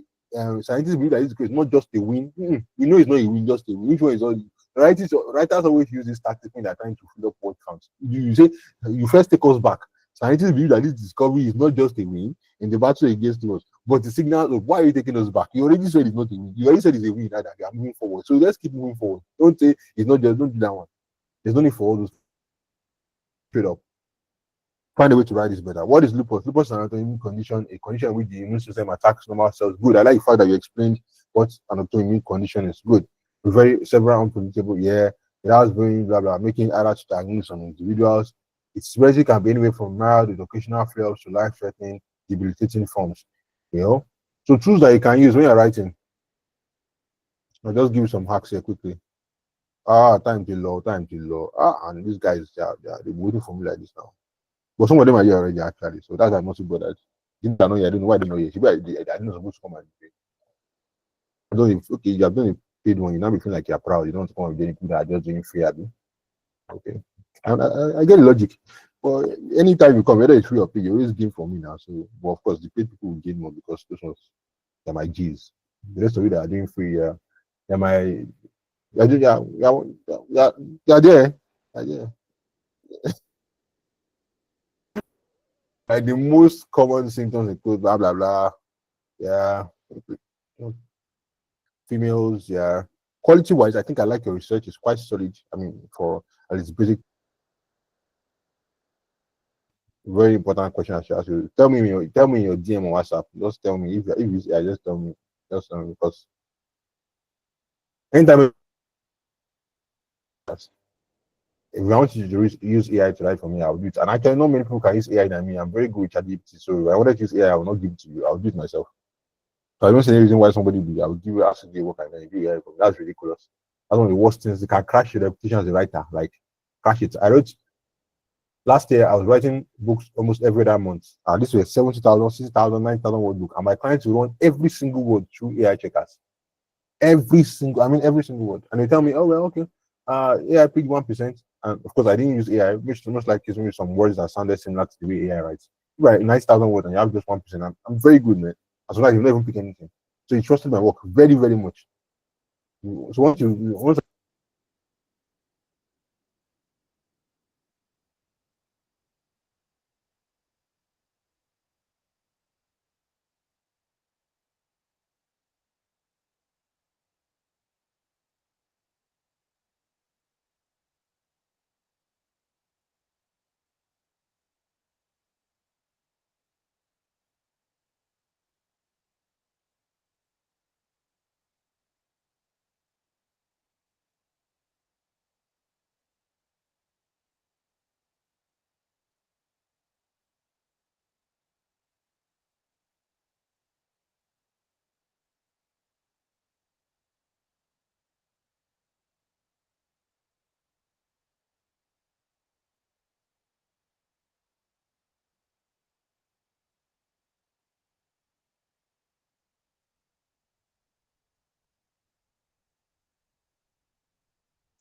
scientists believe that it's not just a win. We know it's not a win, just a win. Which one is all? Writers always use this tactic when they're trying to fill up word counts. You say you first take us back. Scientists believe that this discovery is not just a win in the battle against us, but the signal of why are you taking us back? You already said it's not a win. You already said it's a win that we are moving forward. So let's keep moving forward. Don't say it's not just, don't do that one. There's no need for all those straight up. Find a way to write this better. What is lupus? Lupus is an autoimmune condition, a condition in which the immune system attacks normal cells. Good. I like the fact that you explained what an autoimmune condition is. Good. Several unpredictable. Yeah. It has been blah blah, making it harder to diagnose on individuals. Its severity can be anywhere from mild with occasional flares to life-threatening, debilitating forms. So tools that you can use when you're writing. I'll just give you some hacks here quickly. Time to low. And these guys, they're waiting for me like this now. But some of them are here already, actually. So that's why I'm not so good at it. I don't know why they know yet. I didn't supposed to come and pay. I don't know okay, you have done a paid one, you now be feeling like you're proud. You don't want to come and doing people that are just doing free admin. Okay. And I get the logic. But anytime you come, whether it's free or paid, you always gain from me now. So, but of course, the paid people will gain more because those ones, they're my G's. The rest of you that are doing free, they're my, they're there. Like the most common symptoms include blah blah blah. Yeah. Females, yeah. Quality wise, I think I like your research. It's quite solid. I mean, for at least basic. Very important question I should ask you. Tell me in your DM on WhatsApp. Just tell me if just tell me. Just tell me because anytime if I want you to use AI to write for me, I'll do it. And actually, not many people can use AI than me. I'm very good with ChatGPT. So if I wanted to use AI, I will not give it to you. I'll do it myself. So I don't see any reason why somebody will. I will give you ask you what kind of AI for me. That's ridiculous. That's one of the worst things. They can crash your reputation as a writer. Like crash it. I wrote last year. I was writing books almost every other month. This was 70,000, 60,000, 9,000 word book, and my clients will run every single word through AI checkers. Every single word, and they tell me, oh well, okay. AI picked 1%, and of course I didn't use AI, which most likely is maybe some words that sounded similar to the way AI writes. write 90,000 words and you have just 1%. I'm very good, man. As long as you never pick anything. So he trusted my work very, very much. So once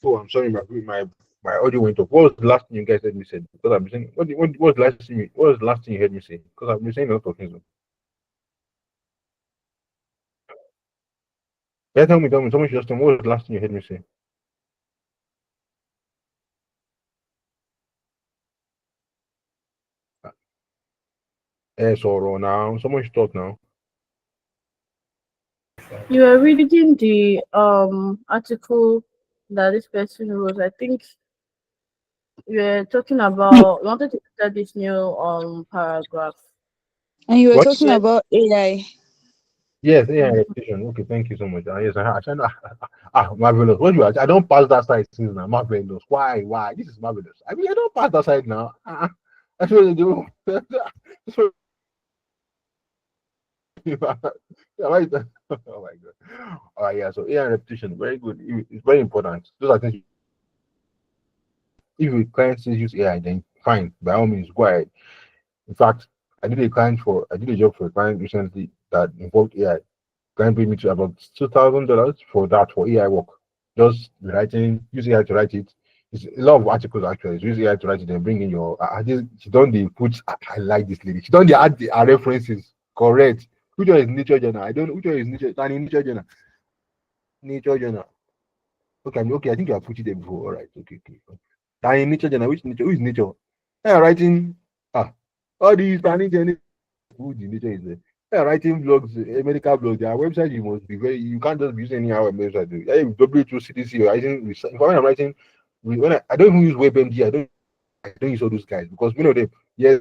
Oh, I'm sorry, my audio went off. What was the last thing you guys heard me say? Because I've been saying, what was the last thing? What was the last thing you heard me say? Because I've been saying a lot of things. Yeah, tell me. Someone should just tell me what was the last thing you heard me say. So now, someone should talk now. You were reading the article that this person wrote. I think you were talking about, you wanted to start this new paragraph. And you were What? talking about AI. Yes, yeah, Mhm. repetition. Okay, thank you so much. Yes, marvelous. What you? I don't pass that side since now. Marvelous. Why? This is marvelous. I mean, I don't pass that side now. That's what they do. That's what yeah, right. Oh my god. All right, yeah. So AI and repetition, very good. It's very important. Those are things. If your client says use AI, then fine. By all means, go ahead. In fact, I did a job for a client recently that involved AI. Client paid me to about $2,000 for that for AI work. Just writing, use AI to write it. It's a lot of articles actually. So use AI to write it and bring in your. She done the put. I like this lady. She done the add the references correct. Which one is nature journal? I don't know which one is nature journal. Nature journal. Okay, okay. I think you have put it there before. All right. Okay. Tiny nature journal. Which nature? Who is nature? Yeah, writing. All these tiny journal. Who the nature is there? Yeah, writing blogs, medical blogs. Their website you must be very. You can't just use any other website. Yeah, W2 CDC or writing. When I'm writing, I don't even use WebMD. I don't use all those guys because many of them. Yes,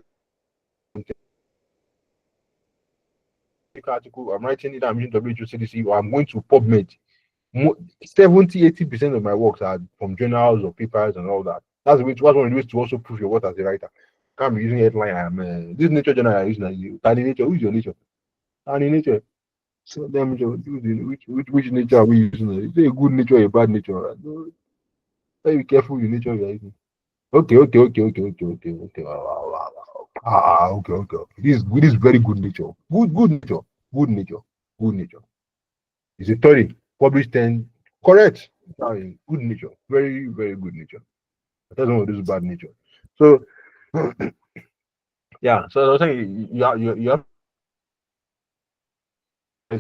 article. I'm writing it. I'm using W2 CDC or I'm going to PubMed. 70-80% of my works are from journals or papers and all that. That's one of the ways to also prove your work as a writer. Can't be using headline. This nature journal I use now. Tiny nature. Who's your nature? Tiny nature. So them which nature are we using? Is it a good nature or a bad nature? Be careful with nature you're using. Okay. Okay. This is very good nature. Good nature. Good nature. Good nature. It's a theory. Published 10. Correct. Good nature. Very, very good nature. That's one of those bad nature. So yeah. So I was saying you have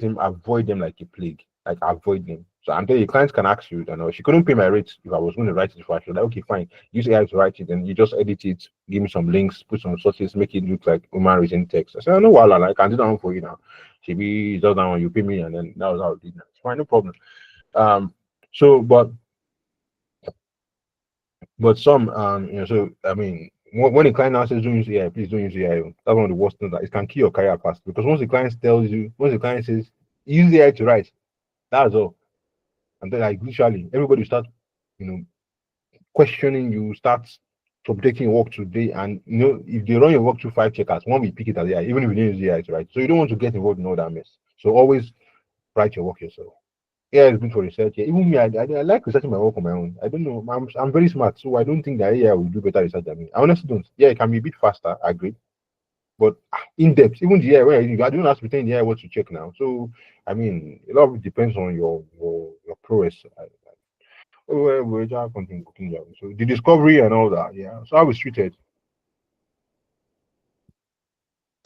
him avoid them like a plague. Like avoid them. So I'm telling you, clients can ask you, she couldn't pay my rates if I was going to write it for her. She was like, okay, fine. Use AI to write it and you just edit it, give me some links, put some sources, make it look like human written text. I said, oh, no, well, I can do that one for you now. She be just that one, you pay me, and then that was how it did. It's fine, no problem. So but some so I mean when a client now says don't use AI, please don't use AI. That's one of the worst things that it can kill your career fast because once the client says use AI to write, that's all. And then like literally everybody start, you know, questioning you, start subjecting your work today, and if they run your work through 5 checkers, one will pick it as AI, even if you didn't use AI to write. So you don't want to get involved in all that mess. So always write your work yourself. AI is good for research. Yeah. Even me, I like researching my work on my own. I don't know. I'm very smart, so I don't think that AI will do better research than me. I honestly don't. Yeah, it can be a bit faster, I agree. But in depth, even the AI, where I don't have to pretend the AI what to check now. So I mean, a lot of it depends on your prowess. So the discovery and all that, yeah. So I was treated.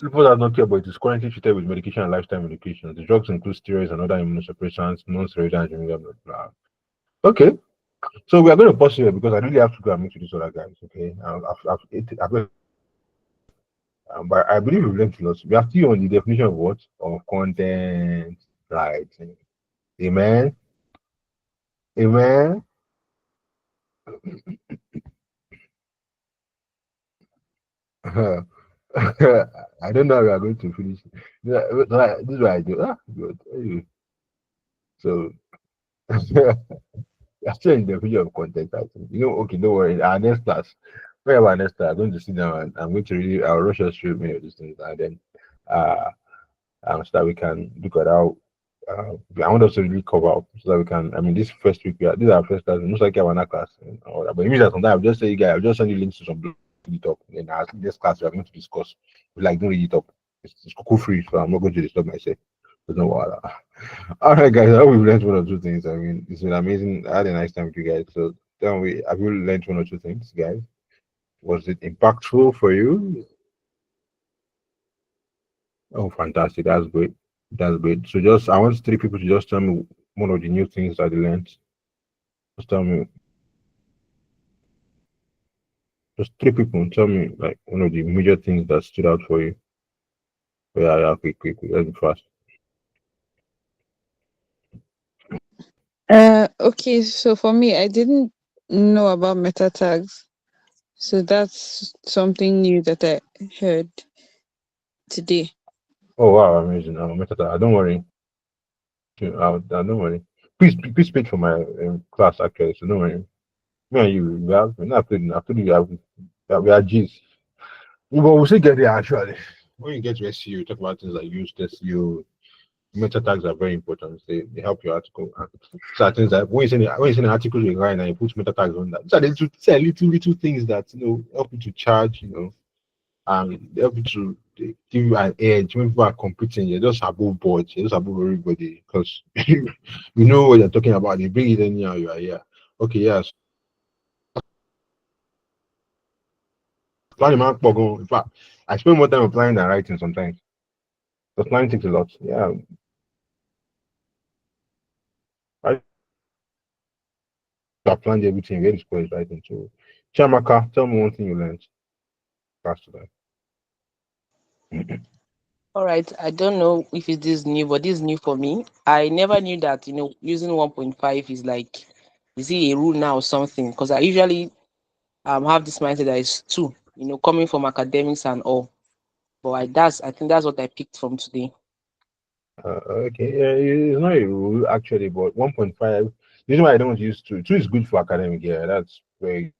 People that don't care, but it is currently treated with medication and lifestyle medication. The drugs include steroids and other immunosuppressants, non-steroidal and blah, blah, blah. Okay, so we are going to pause here because I really have to go and meet with these other guys. Okay, but I believe we've learned a lot. We are still on the definition of what? Of content writing. Amen. Amen. I don't know how we are going to finish. This is what I do. Good. Anyway, so we are still in the definition of content writing. Okay, don't worry. Our next class, we have our next class. I'm going to sit down and I'm going to really, I'll rush us through many of these things and then uh so that we can look at how I want us to really cover up so that we can. I mean, this first week, this is our first class. Most likely, our next class, and all that. But it means that sometimes I'll just say, you guys, I'll just send you links to some read it up. And then this class we are going to discuss. We like, don't read it up. It's cool free, so I'm not going to disturb myself. There's no water. All right, guys. I hope we've learned one or two things. I mean, it's been amazing. I had a nice time with you guys. So tell me, have you learned one or two things, guys? Was it impactful for you? Oh, fantastic. That's great. That's great. So I want three people to just tell me one of the new things that they learned. Just tell me, just three people tell me like one of the major things that stood out for you. Yeah, quick. Let's be fast. Okay, so for me, I didn't know about meta tags. So that's something new that I heard today. Oh wow, amazing. Don't worry. Don't worry. Please speak for my class actually. So don't worry. Me and you, we have not played. After we are G's. But we'll still get there actually. When you get to SEO, you talk about things like use SEO. Meta tags are very important. They help your article. And so things that when you send an article you write and you put meta tags on that, these are little things that help you to charge. They help you to give you an edge when people are competing. You're just above board. You're just above everybody because you know what you're talking about. They bring it anyhow. You are here. Okay, yes. Planning man, in fact, I spend more time applying than writing sometimes. Because planning takes a lot. Yeah, I planned everything. Very square is writing too. Chamaka, tell me one thing you learned class today. All right. I don't know if it is new, but this is new for me. I never knew that, using 1.5 is like, is it a rule now or something? Because I usually have this mindset that it's two, coming from academics and all. But I think that's what I picked from today. Okay, yeah, it's not a rule actually, but 1.5. The reason why I don't use two. Two is good for academic. Yeah, that's where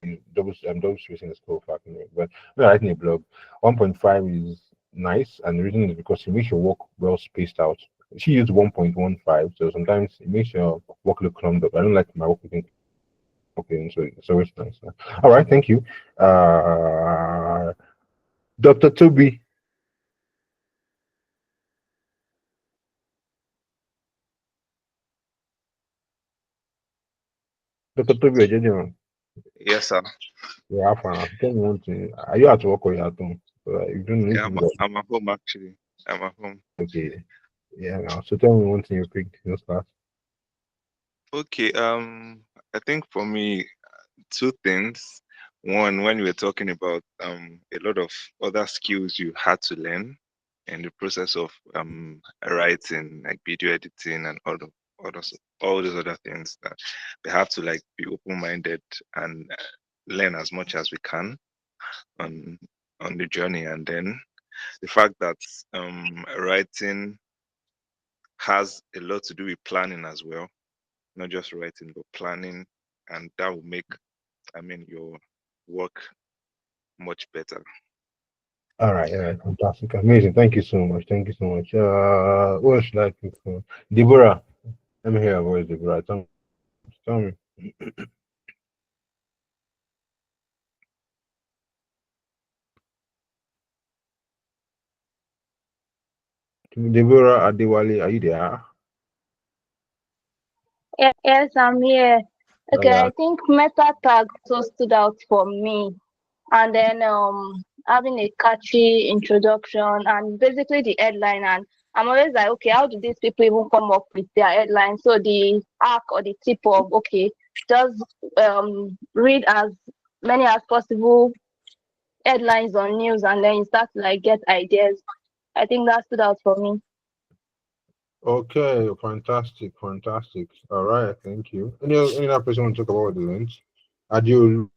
you double spacing is cool for academic. But when writing a blog, 1.5 is nice, and the reason is because it makes your work well spaced out. She used 1.15, so sometimes it makes your work look clumped up. I don't like my work looking okay, so it's always nice. All right, thank you. Dr. Toby. Dr. Toby, you're genuine. Yes, sir. Yeah, fine. Tell me one thing. Are you at work or you're at home? You don't need Yeah, to do that. I'm at home actually. I'm at home. Okay. Yeah, now. So tell me one thing you picked in this class. Okay. I think for me, two things. One, when we were talking about a lot of other skills you had to learn in the process of writing, like video editing and all those other things that we have to like be open-minded and learn as much as we can on the journey. And then the fact that writing has a lot to do with planning as well, not just writing, but planning, and that will make, your work much better. All right, fantastic, amazing. Thank you so much. Thank you so much. What should I pick for? Deborah. Let me hear your voice, Deborah. Tell me. Deborah Adewale, are you there? Yes, I'm here. Oh, Okay, yeah. I think meta tag so stood out for me. And then having a catchy introduction and basically the headline. And I'm always like, okay, how do these people even come up with their headline? So the arc or the tip of, okay, just read as many as possible headlines on news, and then you start to like get ideas. I think that stood out for me. Okay, fantastic, fantastic. All right, thank you. Any other person want to talk about the lens? Adil.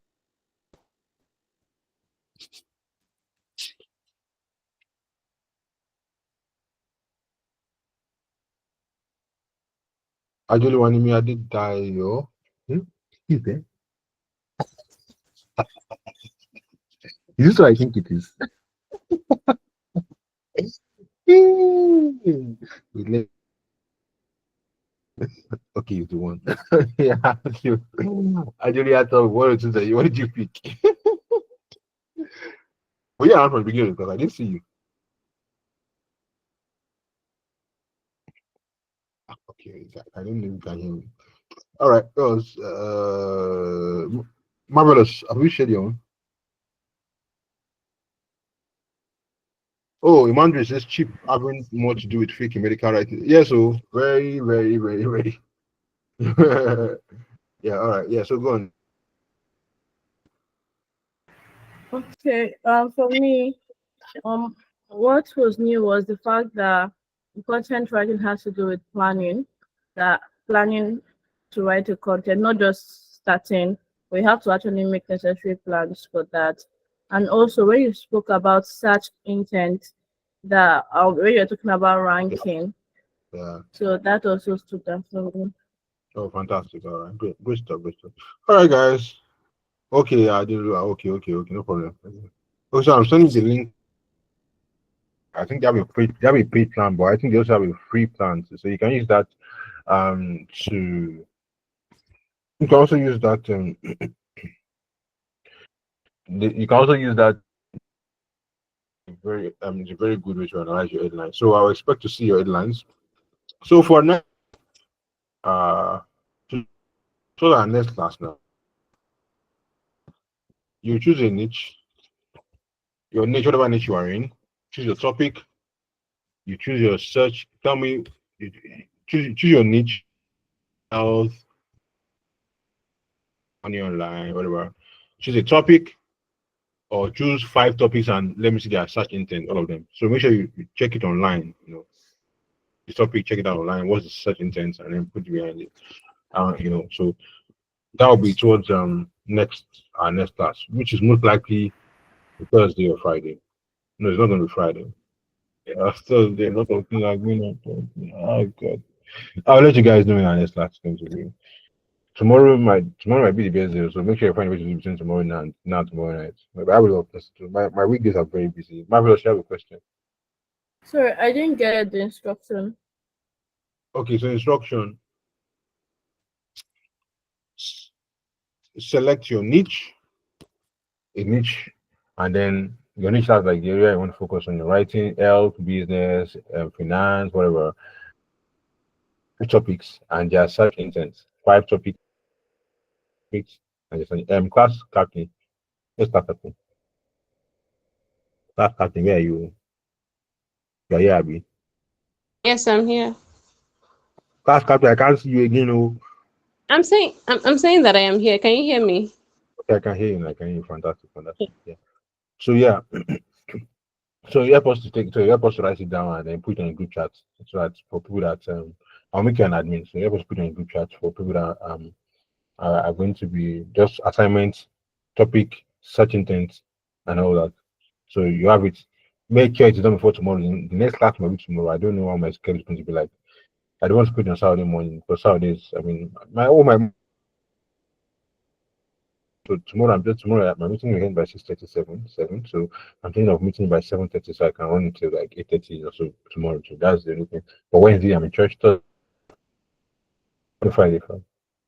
Adil Wanimi Adid Dayo. He's there. Is this what I think it is? Okay, it's the one. Yeah, Adil, I thought what did you pick? Well, yeah, I'm from the beginning because I didn't see you. Okay, I didn't know you can hear me. All right, girls. Marvelous. Have we shared your own? Oh, Emmanuel says cheap having more to do with fake medical writing. Yeah, so very, very, very, very. Yeah, all right. Yeah, so go on. Okay. For me, what was new was the fact that content writing has to do with planning. That planning to write a content, not just starting. We have to actually make necessary plans for that. And also, when you spoke about search intent, that when you're talking about ranking, Yeah. so that also stood out for me. Oh, fantastic. All right. Good. Good stuff. Good stuff. All right, guys. Okay, I did. Okay. No problem. Okay, so I'm sending the link. I think they have a paid plan, but I think they also have a free plan. So you can use that to you can also use that you can also use that it's a very good way to analyze your headlines. So I'll expect to see your headlines. So for now, to so our next class now, you choose a niche, your niche, whatever niche you are in, choose your topic, you choose your search. Tell me, you choose your niche, health, money online, whatever. Choose a topic or choose 5 topics and let me see their search intent, all of them. So make sure you check it online, the topic, check it out online, what's the search intent, and then put it behind it. So that will be towards our next class, which is most likely Thursday or Friday. No, it's not gonna be Friday. Yeah, Thursday, not something like me. Oh god. I'll let you guys know in our next class is going to be. Tomorrow might be the best day, so make sure you find a way to do between tomorrow and now tomorrow night. But I will have to. My weekdays are very busy. Marvelous, you have a question. Sorry, I didn't get the instruction. Okay, so instruction. Select your niche, a niche, and then your niche has like the area you want to focus on your writing, health, business, finance, whatever. 2 topics and their search intents. 5 topics and class captain. Let's start captain. Class captain, where are you? You're here, Abby. Yes, I'm here. Class captain, I can't see you again. Oh, I'm saying that I am here. Can you hear me? okay, I can hear you. I can hear you. Fantastic. Yeah. So yeah. So you help us to write it down and then put it in a group chat. So that for people that I'll make you an admin. So you help us put it in a group chat for people that are going to be just assignments, topic, search intent, and all that. So you have it. Make sure it's done before tomorrow. The next class might be tomorrow. I don't know how my schedule is going to be like. I don't want to put it on Saturday morning because Saturdays, I mean, my so tomorrow my meeting will end by 6:37. So I'm thinking of meeting by 7:30 so I can run until like 8:30 or so tomorrow. So that's the only thing. But Wednesday I'm in church. Thursday, Friday.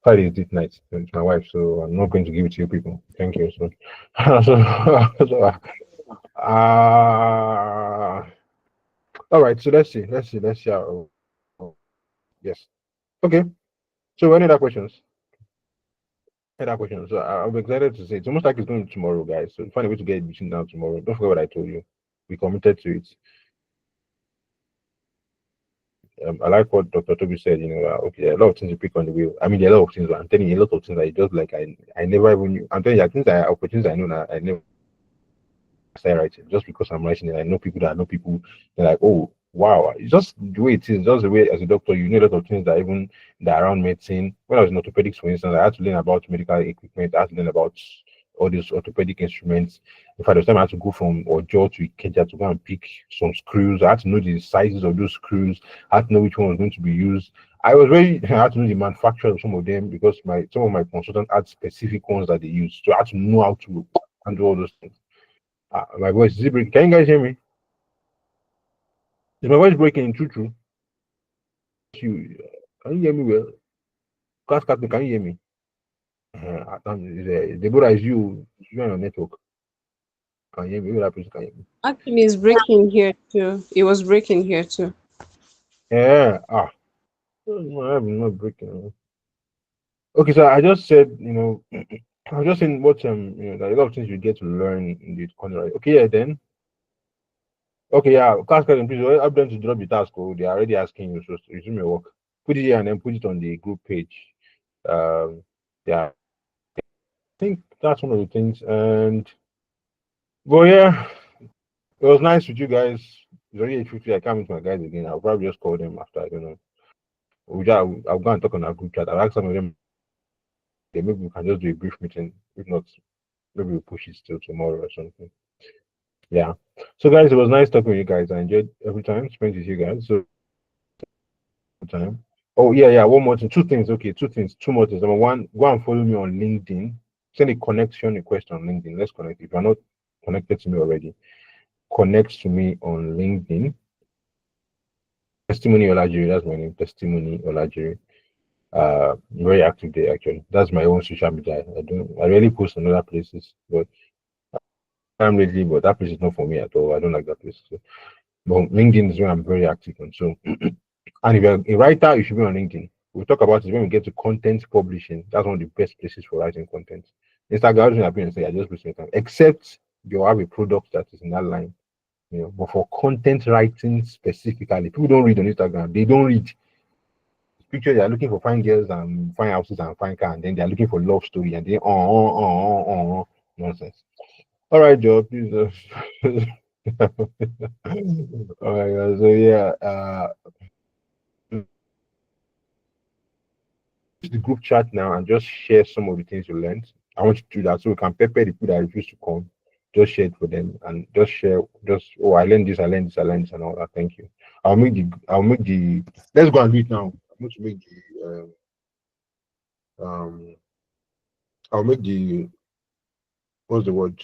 Friday is this night with my wife, so I'm not going to give it to you people. Thank you. So, all right. So let's see how. Yes. Okay. So any other questions? that question. So I'm excited to say it's almost like it's going tomorrow, guys. So find a way to get it between now and tomorrow. Don't forget what I told you. We committed to it. I like what Dr. Toby said. Okay, a lot of things you pick on the wheel. I mean, there are a lot of things. But I'm telling you, a lot of things I just like. I never even knew. I'm telling you, things opportunities I know now. I never start writing just because I'm writing it. I know people that know people. They're like, oh wow, it's just the way it is. Just the way as a doctor, you know a lot of things that even that around medicine. When I was in orthopedics, for instance, I had to learn about medical equipment. I had to learn about all these orthopedic instruments. In fact, the time I had to go from Ojo to Ikeja to go and pick some screws. I had to know the sizes of those screws. I had to know which one was going to be used. I was very I had to know the manufacturer of some of them because some of my consultants had specific ones that they use. So I had to know how to handle all those things. My voice is it breaking? Can you guys hear me? Is my voice breaking? True. Can you hear me well? Class captain, can you hear me? Deborah, is you on your network? Can you hear me? Maybe that can hear me. Actually, it's breaking here too. It was breaking here too. Yeah. I'm not breaking. Okay, so I just said, I was just saying what there are a lot of things you get to learn in the corner. Okay, yeah, then. Okay, yeah, class captain, please help them to drop the task. Oh, they are already asking you, so resume your work. Put it here and then put it on the group page. Yeah, I think that's one of the things. And well, yeah, it was nice with you guys. It's already 8:50. I can't meet my guys again. I'll probably just call them after. I don't know. I'll go and talk on our group chat. I'll ask some of them. Maybe we can just do a brief meeting. If not, maybe we'll push it till tomorrow or something. Yeah. So guys, it was nice talking with you guys. I enjoyed every time spent with you guys. So time. Oh yeah. One more thing. Two things. Okay, two things. Two more things. Number one, go and follow me on LinkedIn. Send a connection request on LinkedIn. Let's connect. If you're not connected to me already, connect to me on LinkedIn. Testimony Olajire, that's my name. Testimony Olajire. Very active there actually. That's my own social media. I really post on other places, but I'm lately, but that place is not for me at all. I don't like that place. So, but LinkedIn is where I'm very active on. So, and if you're a writer, you should be on LinkedIn. We'll talk about it when we get to content publishing. That's one of the best places for writing content. Instagram doesn't appear and say I just wasting time, except you have a product that is in that line. But for content writing specifically, people don't read on Instagram. They don't read pictures. They are looking for fine girls and fine houses and fine car, and then they are looking for love story, and they nonsense. All right, Joe. Please. All right. So yeah. The group chat now and just share some of the things you learned. I want you to do that so we can prepare the people that refuse to come. Just share it for them and just share. I learned this, and all that. Thank you. I'll make the. Let's go and do it now. I'm going to make the. I'll make the. What's the word?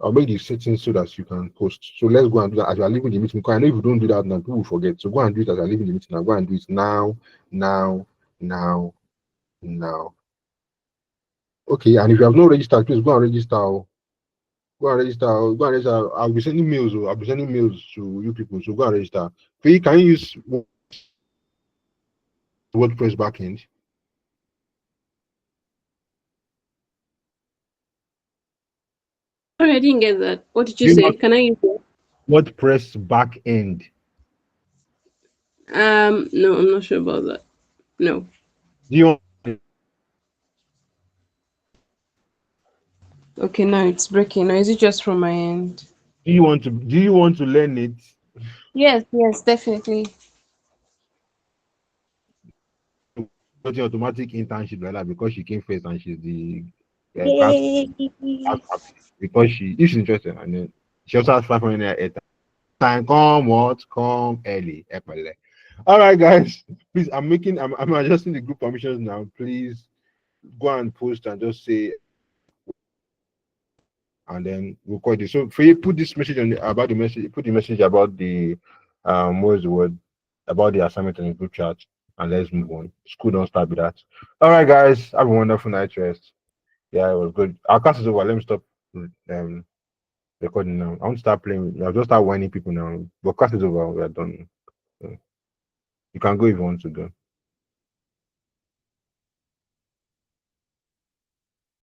I'll make the settings so that you can post. So let's go and do that as you are leaving the meeting. Because I know if you don't do that now, people will forget. So go and do it as you are leaving the meeting. Now go and do it now. Okay, and if you have not registered, please go and register. Go and register. I'll be sending mails. I'll be sending mails to you people. So go and register. Can you use WordPress backend? Sorry, I didn't get that. What did you say? Can I use it? WordPress backend. No, I'm not sure about that. No. Do you want? Okay, now it's breaking. Or is it just from my end? Do you want to learn it? Yes, definitely. Automatic internship like that because she came first and she's the because if she's interested and then she also has 500 naira time come early. All right, guys, please. I'm adjusting the group permissions now. Please go and post and just say, and then we'll call it. So for you, put this message about the message. Put the message about the what's the word about the assignment in the group chat, and let's move on. School don't start with that. All right, guys, have a wonderful night rest. Yeah, it was good. Our class is over. Let me stop recording now. I want to start playing. I'll just start whining people now. But class is over. We are done. So you can go if you want to go.